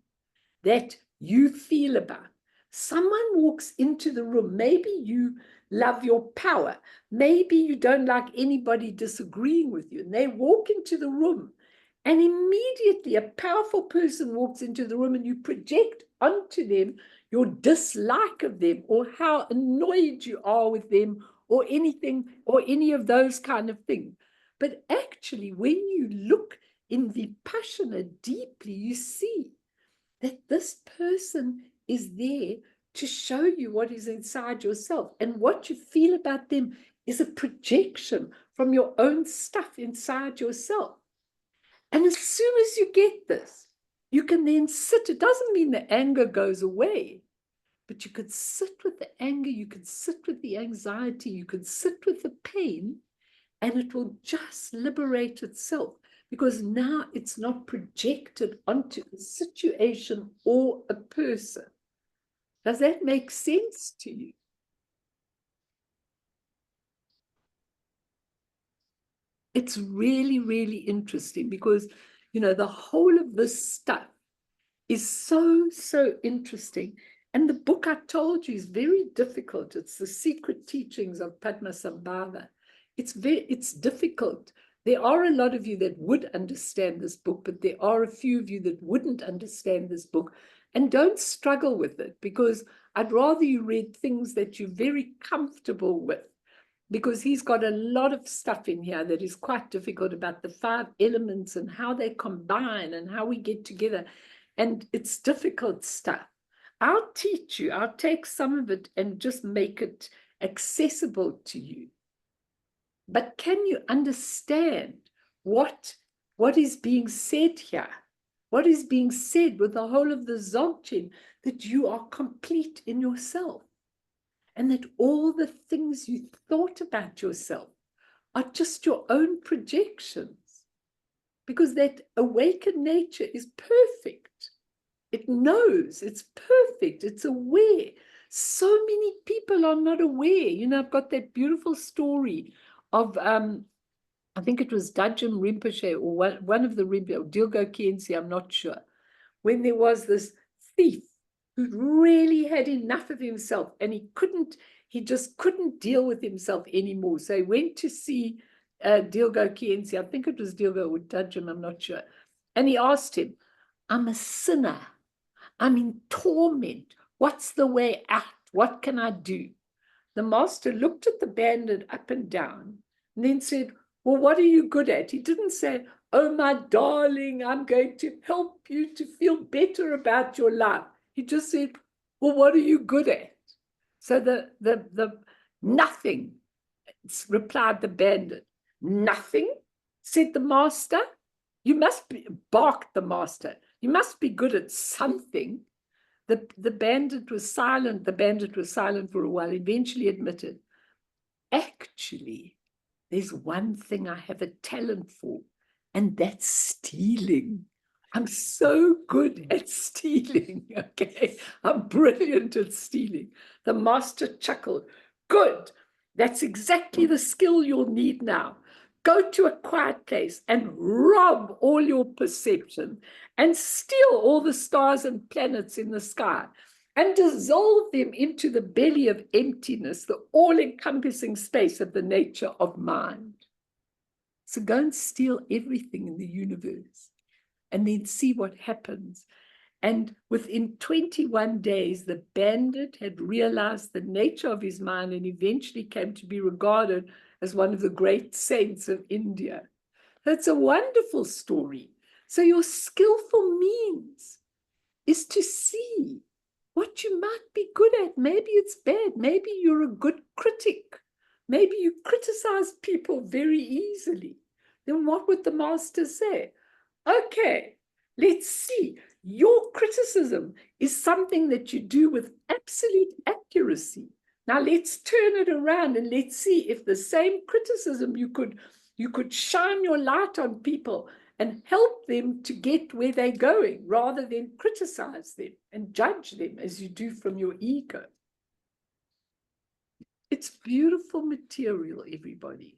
that you feel about, someone walks into the room, maybe you love your power, maybe you don't like anybody disagreeing with you, and they walk into the room, and immediately a powerful person walks into the room and you project onto them your dislike of them, or how annoyed you are with them, or anything, or any of those kind of things. But actually, when you look in Vipassana deeply, you see that this person is there to show you what is inside yourself. And what you feel about them is a projection from your own stuff inside yourself. And as soon as you get this, you can then sit. It doesn't mean the anger goes away, but you could sit with the anger, you could sit with the anxiety, you could sit with the pain, and it will just liberate itself, because now it's not projected onto a situation or a person. Does that make sense to you? It's really, really interesting because, the whole of this stuff is so, so interesting. And the book I told you is very difficult. It's The Secret Teachings of Padmasambhava. It's difficult. There are a lot of you that would understand this book, but there are a few of you that wouldn't understand this book. And don't struggle with it, because I'd rather you read things that you're very comfortable with, because he's got a lot of stuff in here that is quite difficult about the 5 elements and how they combine and how we get together. And it's difficult stuff. I'll teach you. I'll take some of it and just make it accessible to you. But can you understand what is being said here? What is being said with the whole of the Dzogchen? That you are complete in yourself. And that all the things you thought about yourself are just your own projections. Because that awakened nature is perfect. It knows, it's perfect, it's aware. So many people are not aware. I've got that beautiful story of, I think it was Dajjal Rinpoche, or one of the Rinpoche, or Dilgo Khyentse, I'm not sure, when there was this thief who really had enough of himself, and he just couldn't deal with himself anymore. So he went to see Dilgo Khyentse, I think it was Dilgo or Dajjal, I'm not sure. And he asked him, I'm a sinner. I'm in torment. What's the way out? What can I do? The master looked at the bandit up and down and then said, well, what are you good at? He didn't say, oh, my darling, I'm going to help you to feel better about your life. He just said, well, what are you good at? So the nothing, replied the bandit. Nothing, said the master. You must be, barked the master. You must be good at something. The bandit was silent. The bandit was silent for a while, eventually admitted, actually, there's one thing I have a talent for, and that's stealing. I'm so good at stealing, okay? I'm brilliant at stealing. The master chuckled. Good. That's exactly the skill you'll need now. Go to a quiet place and rob all your perception and steal all the stars and planets in the sky and dissolve them into the belly of emptiness, the all-encompassing space of the nature of mind. So go and steal everything in the universe and then see what happens. And within 21 days, the bandit had realized the nature of his mind and eventually came to be regarded as one of the great saints of India. That's a wonderful story. So your skillful means is to see what you might be good at. Maybe it's bad. Maybe you're a good critic. Maybe you criticize people very easily. Then what would the master say? Okay, let's see. Your criticism is something that you do with absolute accuracy. Now let's turn it around and let's see if the same criticism you could shine your light on people and help them to get where they're going, rather than criticize them and judge them as you do from your ego. It's beautiful material, everybody.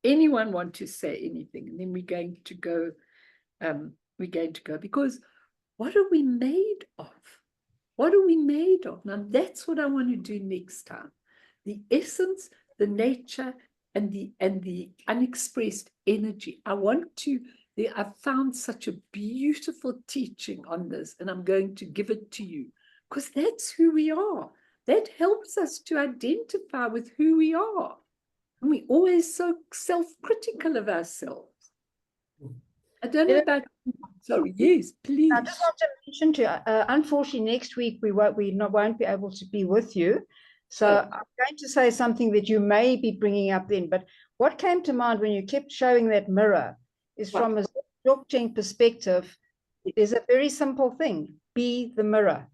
Anyone want to say anything? And then we're going to go, because what are we made of? What are we made of? Now that's what I want to do next time. The essence, the nature, and the unexpressed energy. I've found such a beautiful teaching on this, and I'm going to give it to you, because that's who we are. That helps us to identify with who we are. And we're always so self-critical of ourselves. I don't know about, sorry, yes, please. I just want to mention to you, unfortunately, next week we won't be able to be with you. So Sure. I'm going to say something that you may be bringing up then. But what came to mind when you kept showing that mirror is from a Dzogchen perspective, there's a very simple thing: be the mirror.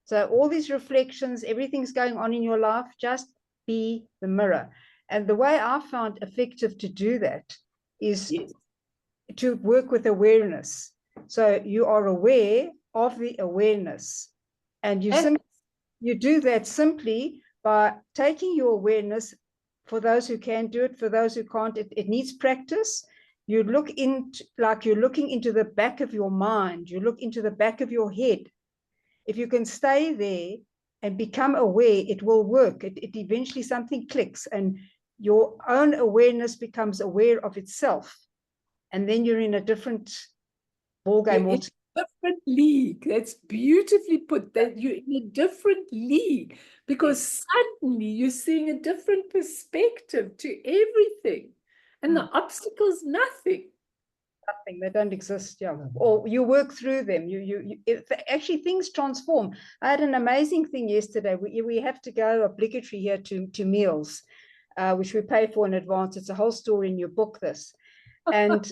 So all these reflections, everything's going on in your life, just be the mirror. And the way I found effective to do that is Yes. to work with awareness. So you are aware of the awareness, and you do that simply by taking your awareness. For those who can do it, for those who can't, it needs practice. You look into, like you're looking into the back of your mind, you look into the back of your head. If you can stay there and become aware, it will work. It eventually something clicks and your own awareness becomes aware of itself. And then you're in a different ballgame. It's a different league. That's beautifully put, that you're in a different league, because suddenly you're seeing a different perspective to everything, and the obstacle's nothing. Nothing, they don't exist. Yeah, or you work through them. Actually, things transform. I had an amazing thing yesterday. We have to go obligatory here to meals, which we pay for in advance. It's a whole story in your book, this. And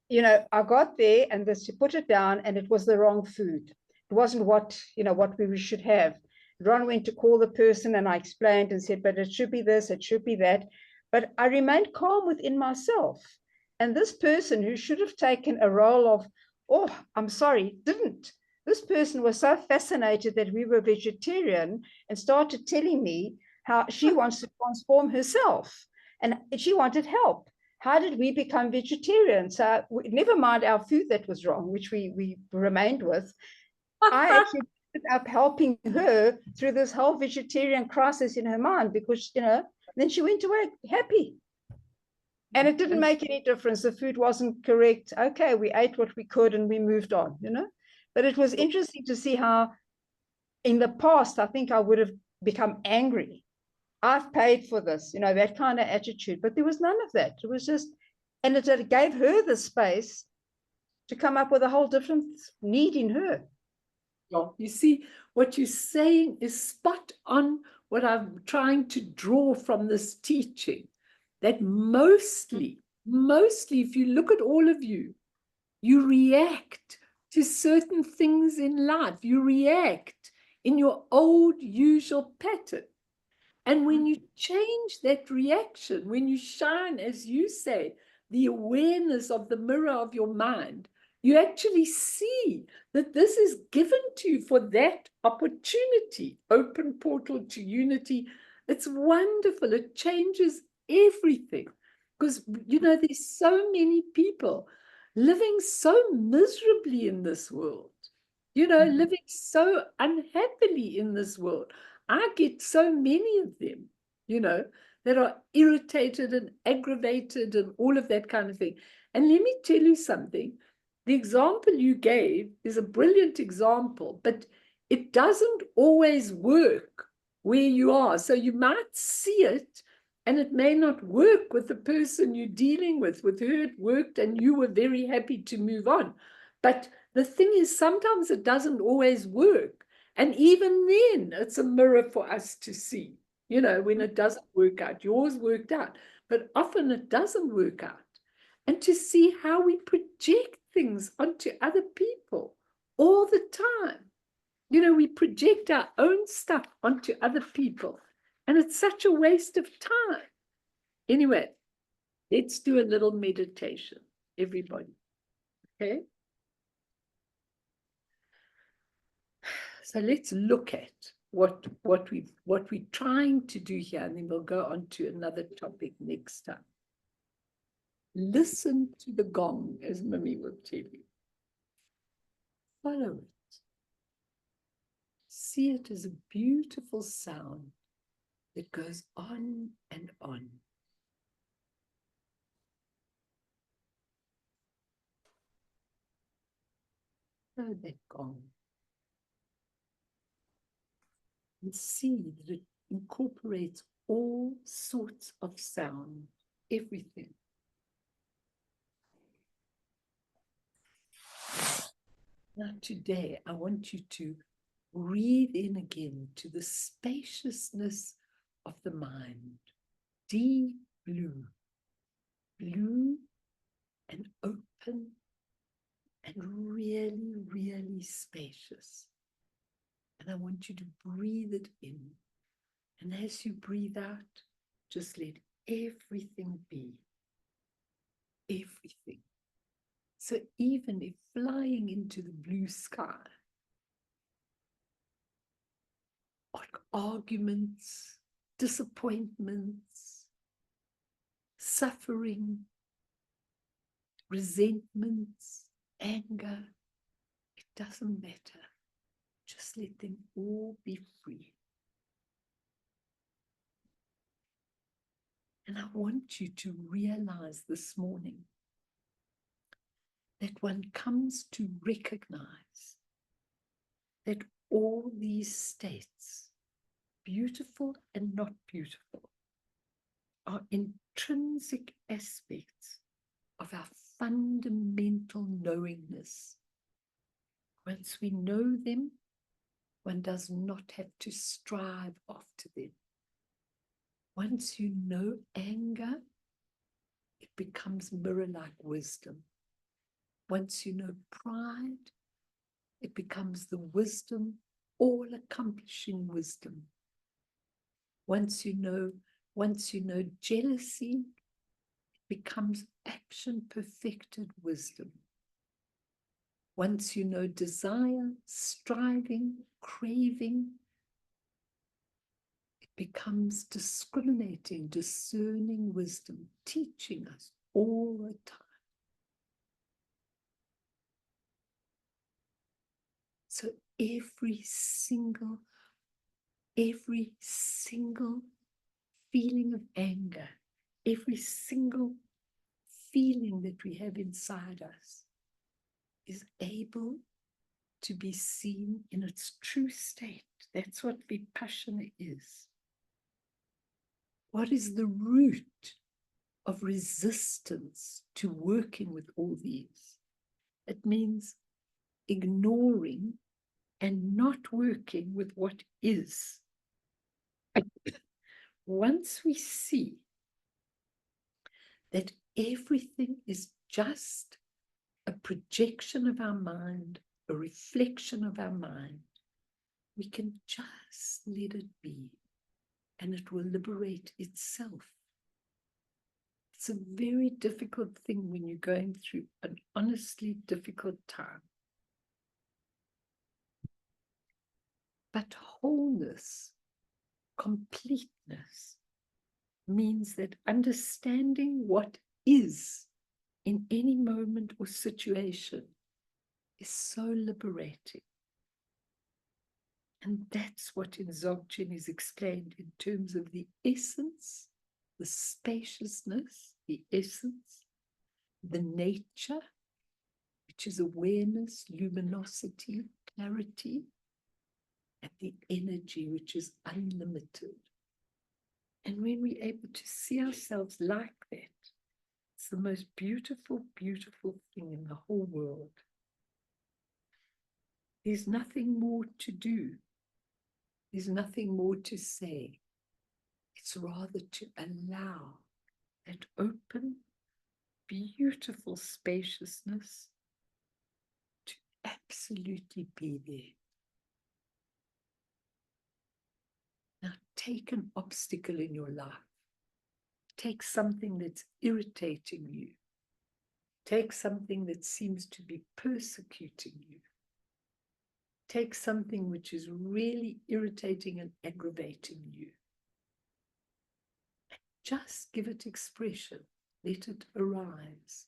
you know, I got there and she put it down and it was the wrong food. It wasn't what, you know, what we should have. Ron went to call the person and I explained and said, but it should be this, it should be that. But I remained calm within myself. And this person who should have taken a role of, oh, I'm sorry, didn't. This person was so fascinated that we were vegetarian and started telling me how she wants to transform herself and she wanted help. How did we become vegetarian? So never mind our food that was wrong, which we remained with. I actually ended up helping her through this whole vegetarian crisis in her mind, because, you know, then she went away happy. And it didn't make any difference. The food wasn't correct. Okay, we ate what we could and we moved on, you know. But it was interesting to see how in the past, I think I would have become angry. I've paid for this, you know, that kind of attitude. But there was none of that. It was just, and it gave her the space to come up with a whole different need in her. You see, what you're saying is spot on what I'm trying to draw from this teaching, that mostly, if you look at all of you, you react to certain things in life. You react in your old usual pattern. And when you change that reaction, when you shine, as you say, the awareness of the mirror of your mind, you actually see that this is given to you for that opportunity, open portal to unity. It's wonderful. It changes everything, because, you know, there's so many people living so miserably in this world, you know, living so unhappily in this world. I get so many of them, you know, that are irritated and aggravated and all of that kind of thing. And let me tell you something. The example you gave is a brilliant example, but it doesn't always work where you are. So you might see it and it may not work with the person you're dealing with. With her, it worked and you were very happy to move on. But the thing is, sometimes it doesn't always work. And even then, it's a mirror for us to see, you know, when it doesn't work out. Yours worked out, but often it doesn't work out. And to see how we project things onto other people all the time. You know, we project our own stuff onto other people, and it's such a waste of time. Anyway, let's do a little meditation, everybody. Okay? So let's look at what we're trying to do here, and then we'll go on to another topic next time. Listen to the gong, as Mimi will tell you. Follow it. See it as a beautiful sound that goes on and on. Follow that gong. And see that it incorporates all sorts of sound, everything. Now, today, I want you to breathe in again to the spaciousness of the mind. Deep blue, blue and open and really, really spacious. And I want you to breathe it in. And as you breathe out, just let everything be. Everything. So even if flying into the blue sky, arguments, disappointments, suffering, resentments, anger, it doesn't matter. Just let them all be free. And I want you to realize this morning that one comes to recognize that all these states, beautiful and not beautiful, are intrinsic aspects of our fundamental knowingness. Once we know them, one does not have to strive after them. Once you know anger, it becomes mirror-like wisdom. Once you know pride, it becomes the wisdom, all-accomplishing wisdom. Once you know jealousy, it becomes action-perfected wisdom. Once you know desire, striving, craving, it becomes discriminating, discerning wisdom, teaching us all the time. So every single feeling of anger, every single feeling that we have inside us is able to be seen in its true state. That's what vipassana is. What is the root of resistance to working with all these? It means ignoring and not working with what is. Once we see that everything is just a projection of our mind, a reflection of our mind, we can just let it be, and it will liberate itself. It's a very difficult thing when you're going through an honestly difficult time. But wholeness, completeness, means that understanding what is in any moment or situation is so liberating. And that's what in Dzogchen is explained in terms of the essence, the spaciousness, the essence, the nature, which is awareness, luminosity, clarity, and the energy, which is unlimited. And when we're able to see ourselves like that, it's the most beautiful, beautiful thing in the whole world. There's nothing more to do. There's nothing more to say. It's rather to allow that open, beautiful spaciousness to absolutely be there. Now take an obstacle in your life. Take something that's irritating you. Take something that seems to be persecuting you. Take something which is really irritating and aggravating you. Just give it expression. Let it arise.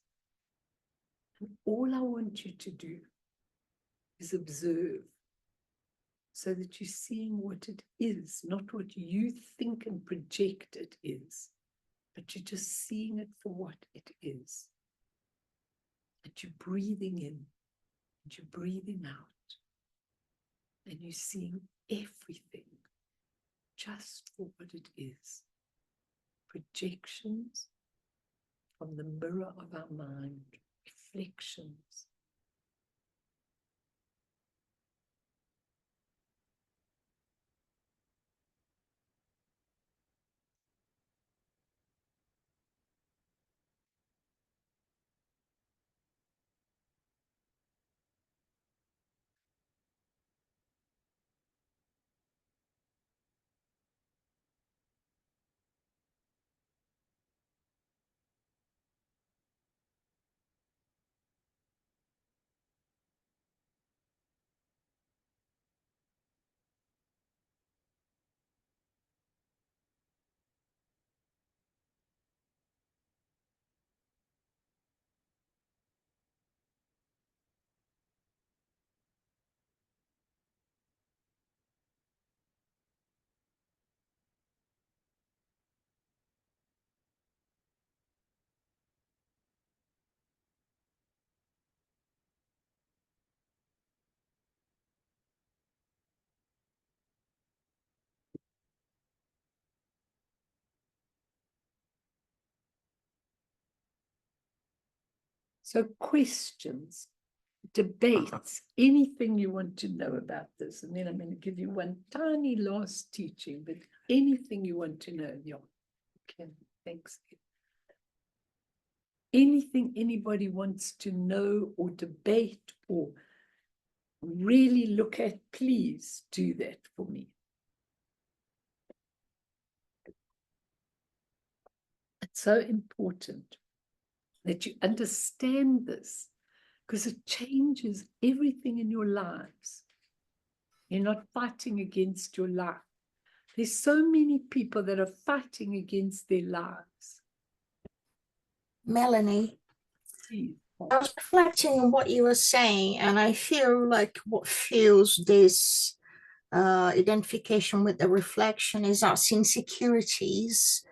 And all I want you to do is observe, so that you're seeing what it is, not what you think and project it is, but you're just seeing it for what it is. And you're breathing in, and you're breathing out, and you're seeing everything just for what it is. Projections from the mirror of our mind, reflections, So questions, debates, anything you want to know about this. And then I'm going to give you one tiny last teaching, but anything you want to know. Yeah. Okay, thanks. Anything anybody wants to know or debate or really look at, please do that for me. It's so important that you understand this, because it changes everything in your lives. You're not fighting against your life. There's so many people that are fighting against their lives. Melanie, See, I was reflecting on what you were saying, and I feel like what fuels this identification with the reflection is our insecurities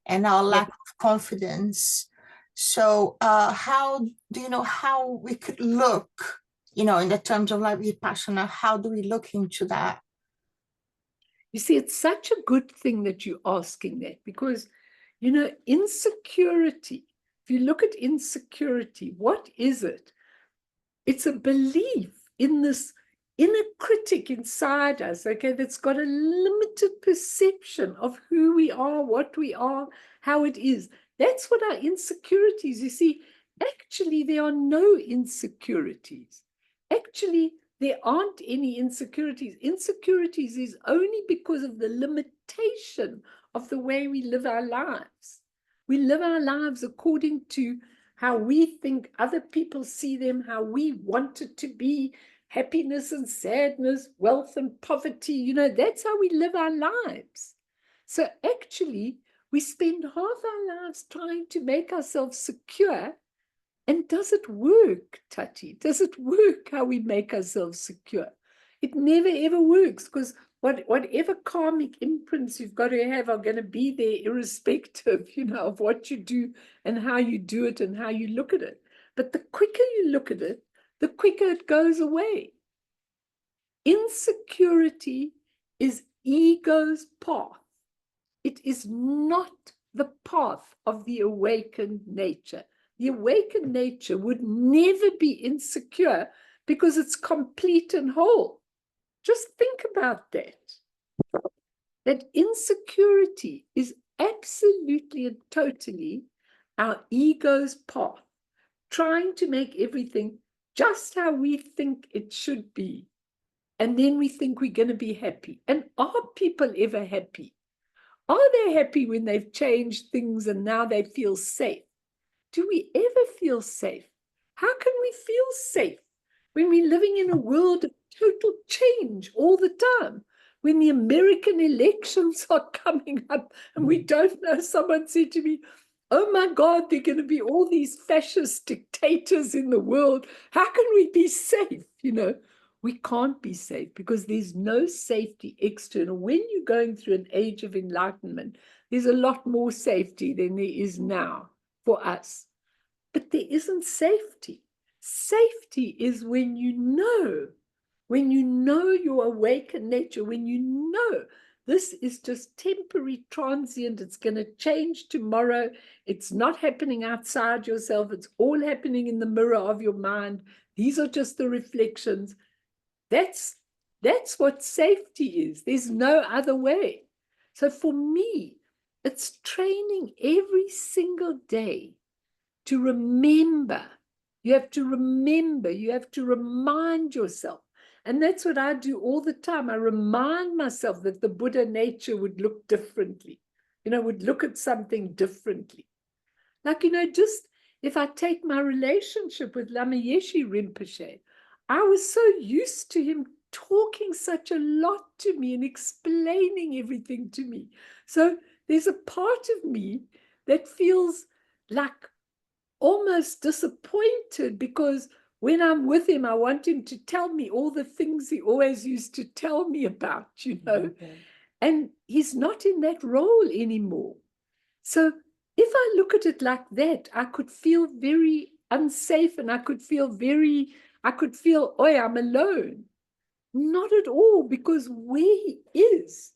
and our lack of confidence. So how do you know how we could look, in the terms of like Vipassana, how do we look into that? you see, it's such a good thing that you're asking that, because, insecurity, if you look at insecurity, what is it? It's a belief in this inner critic inside us, okay, that's got a limited perception of who we are, what we are, how it is. That's what our insecurities, you see, actually, there are no insecurities. Actually, there aren't any insecurities. Insecurities is only because of the limitation of the way we live our lives. We live our lives according to how we think other people see them, how we want it to be, happiness and sadness, wealth and poverty. That's how we live our lives. So actually, we spend half our lives trying to make ourselves secure. And does it work, Tati? Does it work how we make ourselves secure? It never, ever works, because whatever karmic imprints you've got to have are going to be there irrespective, of what you do and how you do it and how you look at it. But the quicker you look at it, the quicker it goes away. Insecurity is ego's path. It is not the path of the awakened nature. The awakened nature would never be insecure because it's complete and whole. Just think about that. That insecurity is absolutely and totally our ego's path, trying to make everything just how we think it should be. And then we think we're going to be happy. And are people ever happy? Are they happy when they've changed things and now they feel safe? Do we ever feel safe? How can we feel safe when we're living in a world of total change all the time? When the American elections are coming up and we don't know, someone said to me, oh my God, there are going to be all these fascist dictators in the world. How can we be safe? We can't be safe because there's no safety external. When you're going through an age of enlightenment, there's a lot more safety than there is now for us. But there isn't safety. Safety is when you know your awakened nature, when you know this is just temporary, transient, it's going to change tomorrow. It's not happening outside yourself. It's all happening in the mirror of your mind. These are just the reflections. That's what safety is. There's no other way. So for me, it's training every single day to remember. You have to remember. You have to remind yourself. And that's what I do all the time. I remind myself that the Buddha nature would look differently, would look at something differently. Like, just if I take my relationship with Lama Yeshe Rinpoche, I was so used to him talking such a lot to me and explaining everything to me. So there's a part of me that feels like almost disappointed, because when I'm with him, I want him to tell me all the things he always used to tell me about, and he's not in that role anymore. So if I look at it like that, I could feel very unsafe, and I could feel, oh, I'm alone. Not at all, because where he is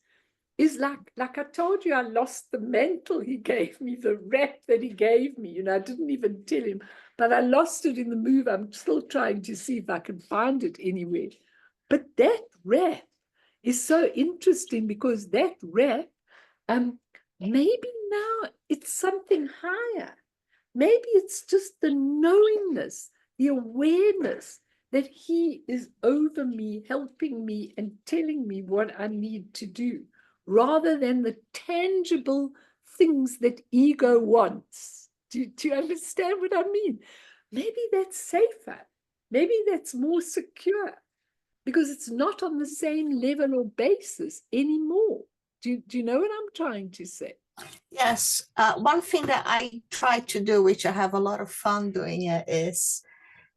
is like I told you, I lost the mantle he gave me, the wrap that he gave me. I didn't even tell him, but I lost it in the move. I'm still trying to see if I can find it anywhere. But that wrap is so interesting because that wrap, maybe now it's something higher. Maybe it's just the knowingness, the awareness that he is over me, helping me and telling me what I need to do, rather than the tangible things that ego wants. Do you understand what I mean? Maybe that's safer. Maybe that's more secure because it's not on the same level or basis anymore. Do you know what I'm trying to say? Yes, one thing that I try to do, which I have a lot of fun doing it, is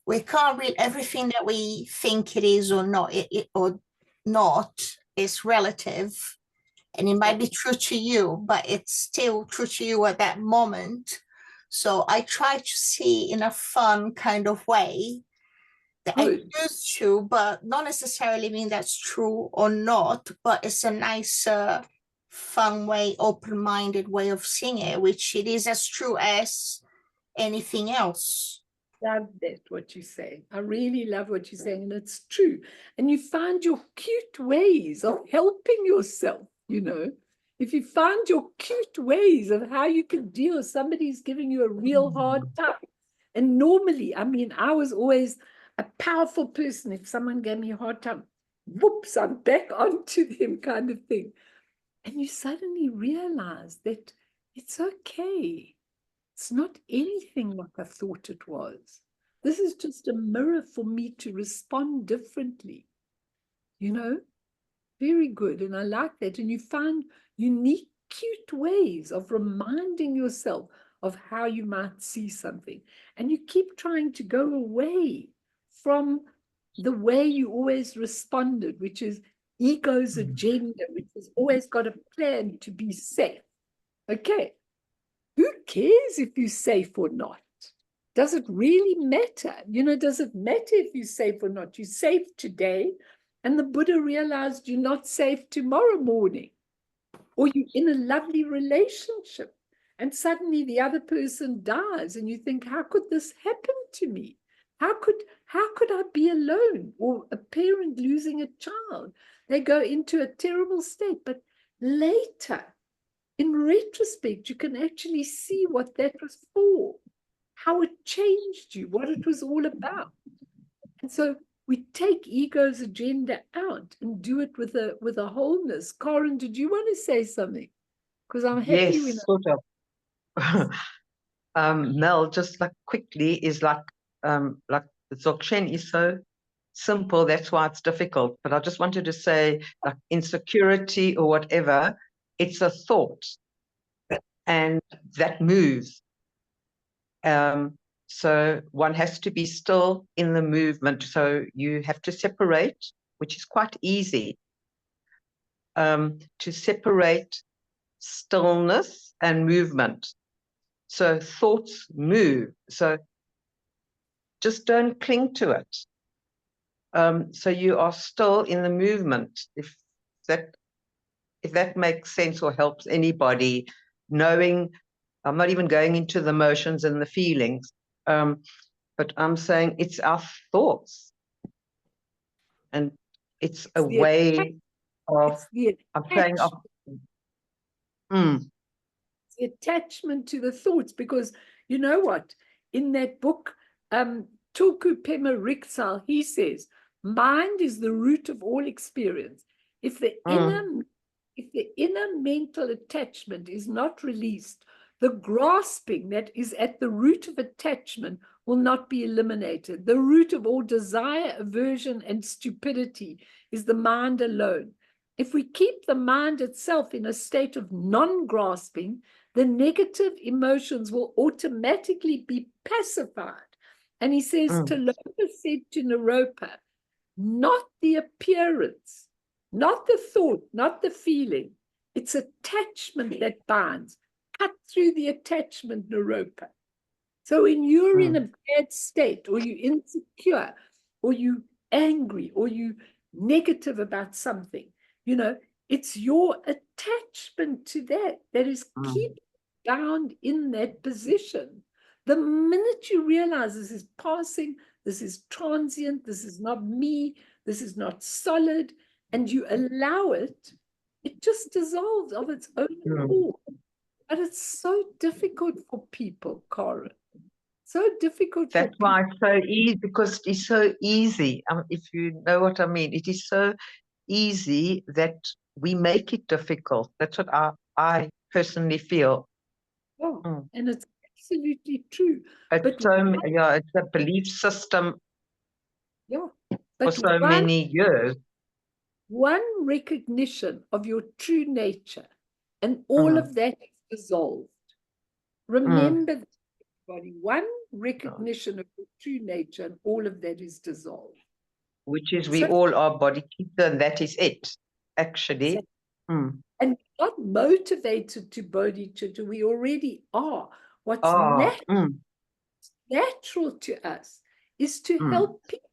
we can't read everything that we think it is or not. Or not is relative, and it might be true to you, but it's still true to you at that moment. So I try to see in a fun kind of way that I choose to, but not necessarily mean that's true or not, but it's a nice, fun way, open-minded way of seeing it, which it is as true as anything else. Love that, what you're saying. I really love what you're saying, and it's true. And you find your cute ways of helping yourself, If you find your cute ways of how you can deal, somebody's giving you a real hard time. And normally, I mean, I was always a powerful person. If someone gave me a hard time, whoops, I'm back onto them kind of thing. And you suddenly realize that it's okay. It's not anything like I thought it was. This is just a mirror for me to respond differently. Very good. And I like that. And you find unique, cute ways of reminding yourself of how you might see something. And you keep trying to go away from the way you always responded, which is ego's agenda, which has always got a plan to be safe. Okay. Who cares if you're safe or not? Does it really matter? Does it matter if you're safe or not? You're safe today, and the Buddha realized you're not safe tomorrow morning. Or you're in a lovely relationship, and suddenly the other person dies, and you think, how could this happen to me? How could I be alone? Or a parent losing a child. They go into a terrible state, but later, in retrospect, you can actually see what that was for, how it changed you, what it was all about. And so we take ego's agenda out and do it with a wholeness. Karen, did you want to say something? Because I'm happy Yes, when sort of. Mel, just like quickly, is like Dzogchen is so simple, that's why it's difficult. But I just wanted to say, like insecurity or whatever, it's a thought, and that moves. So one has to be still in the movement. So you have to separate, which is quite easy, to separate stillness and movement. So thoughts move. So just don't cling to it. So you are still in the movement. If that makes sense or helps anybody, knowing, I'm not even going into the emotions and the feelings, but I'm saying it's our thoughts, and it's a way of, I'm saying, the attachment to the thoughts, because you know what? In that book, Tulku Pema Riksal, he says, mind is the root of all experience. If the inner mental attachment is not released, the grasping that is at the root of attachment will not be eliminated. The root of all desire, aversion, and stupidity is the mind alone. If we keep the mind itself in a state of non-grasping, the negative emotions will automatically be pacified. And he says, Talopa said to Naropa, not the appearance, not the thought, not the feeling. It's attachment that binds. Cut through the attachment, Naropa. So when you're in a bad state, or you're insecure, or you angry, or you negative about something, It's your attachment to that that is Mm. keep bound in that position. The minute you realize this is passing, this is transient, this is not me, this is not solid, and you allow it, it just dissolves of its own Mm. accord. But it's so difficult for people, Cara. So difficult for That's people. why it's so easy, because it's so easy. If you know what I mean, it is so easy that we make it difficult. That's what I personally feel. Yeah, Mm. and it's absolutely true. It's But it's a belief system yeah, for but so many years. one recognition of your true nature, and all Mm. of that is dissolved. Remember, that, everybody, one recognition of your true nature, and all of that is dissolved. Which is we So- all are body keeper, and that is it, actually. Mm. And not motivated to bodhicitta, we already are. What's Mm. natural to us is to Mm. help people.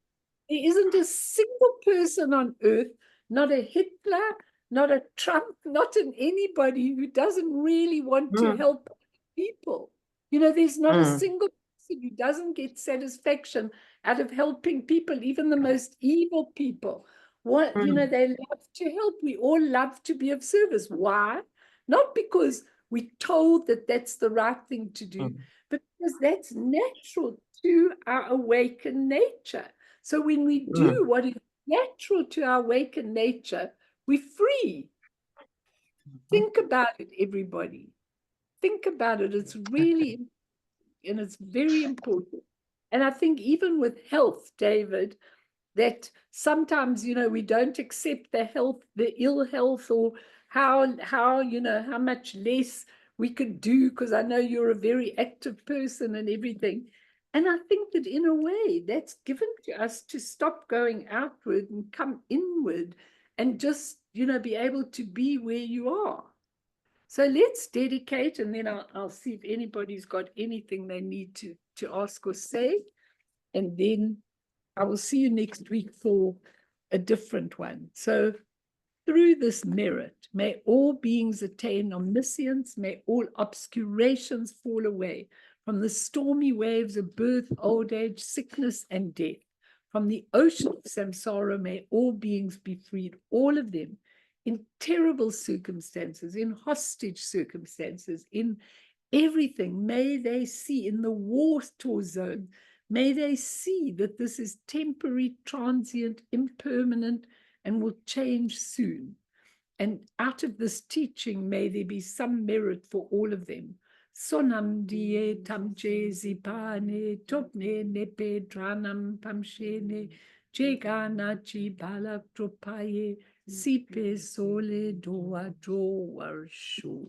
There isn't a single person on earth, not a Hitler, not a Trump, not an anybody who doesn't really want to Mm. help people. You know, there's not a Mm. single person who doesn't get satisfaction out of helping people, even the most evil people. What, you know, Mm. they love to help. We all love to be of service. Why? Not because we're told that that's the right thing to do, Mm. but because that's natural to our awakened nature. So when we do what is natural to our awakened nature, we're free. Think about it, everybody. Think about it. It's really, and it's very important. And I think even with health, David, that sometimes, you know, we don't accept the health, the ill health, or how you know, how much less we could do, because I know you're a very active person and everything. And I think that in a way that's given to us to stop going outward and come inward and just, you know, be able to be where you are. So let's dedicate, and then I'll see if anybody's got anything they need to ask or say. And then I will see you next week for a different one. So through this merit, may all beings attain omniscience, may all obscurations fall away from the stormy waves of birth, old age, sickness, and death. From the ocean of samsara, may all beings be freed, all of them, in terrible circumstances, in hostage circumstances, in everything. May they see in the war-torn zone, may they see that this is temporary, transient, impermanent, and will change soon. And out of this teaching, may there be some merit for all of them. Sonam die tamche zipane topne nepe dranam pamshene jegana chi balak tropaye sipe sole doa do warshu.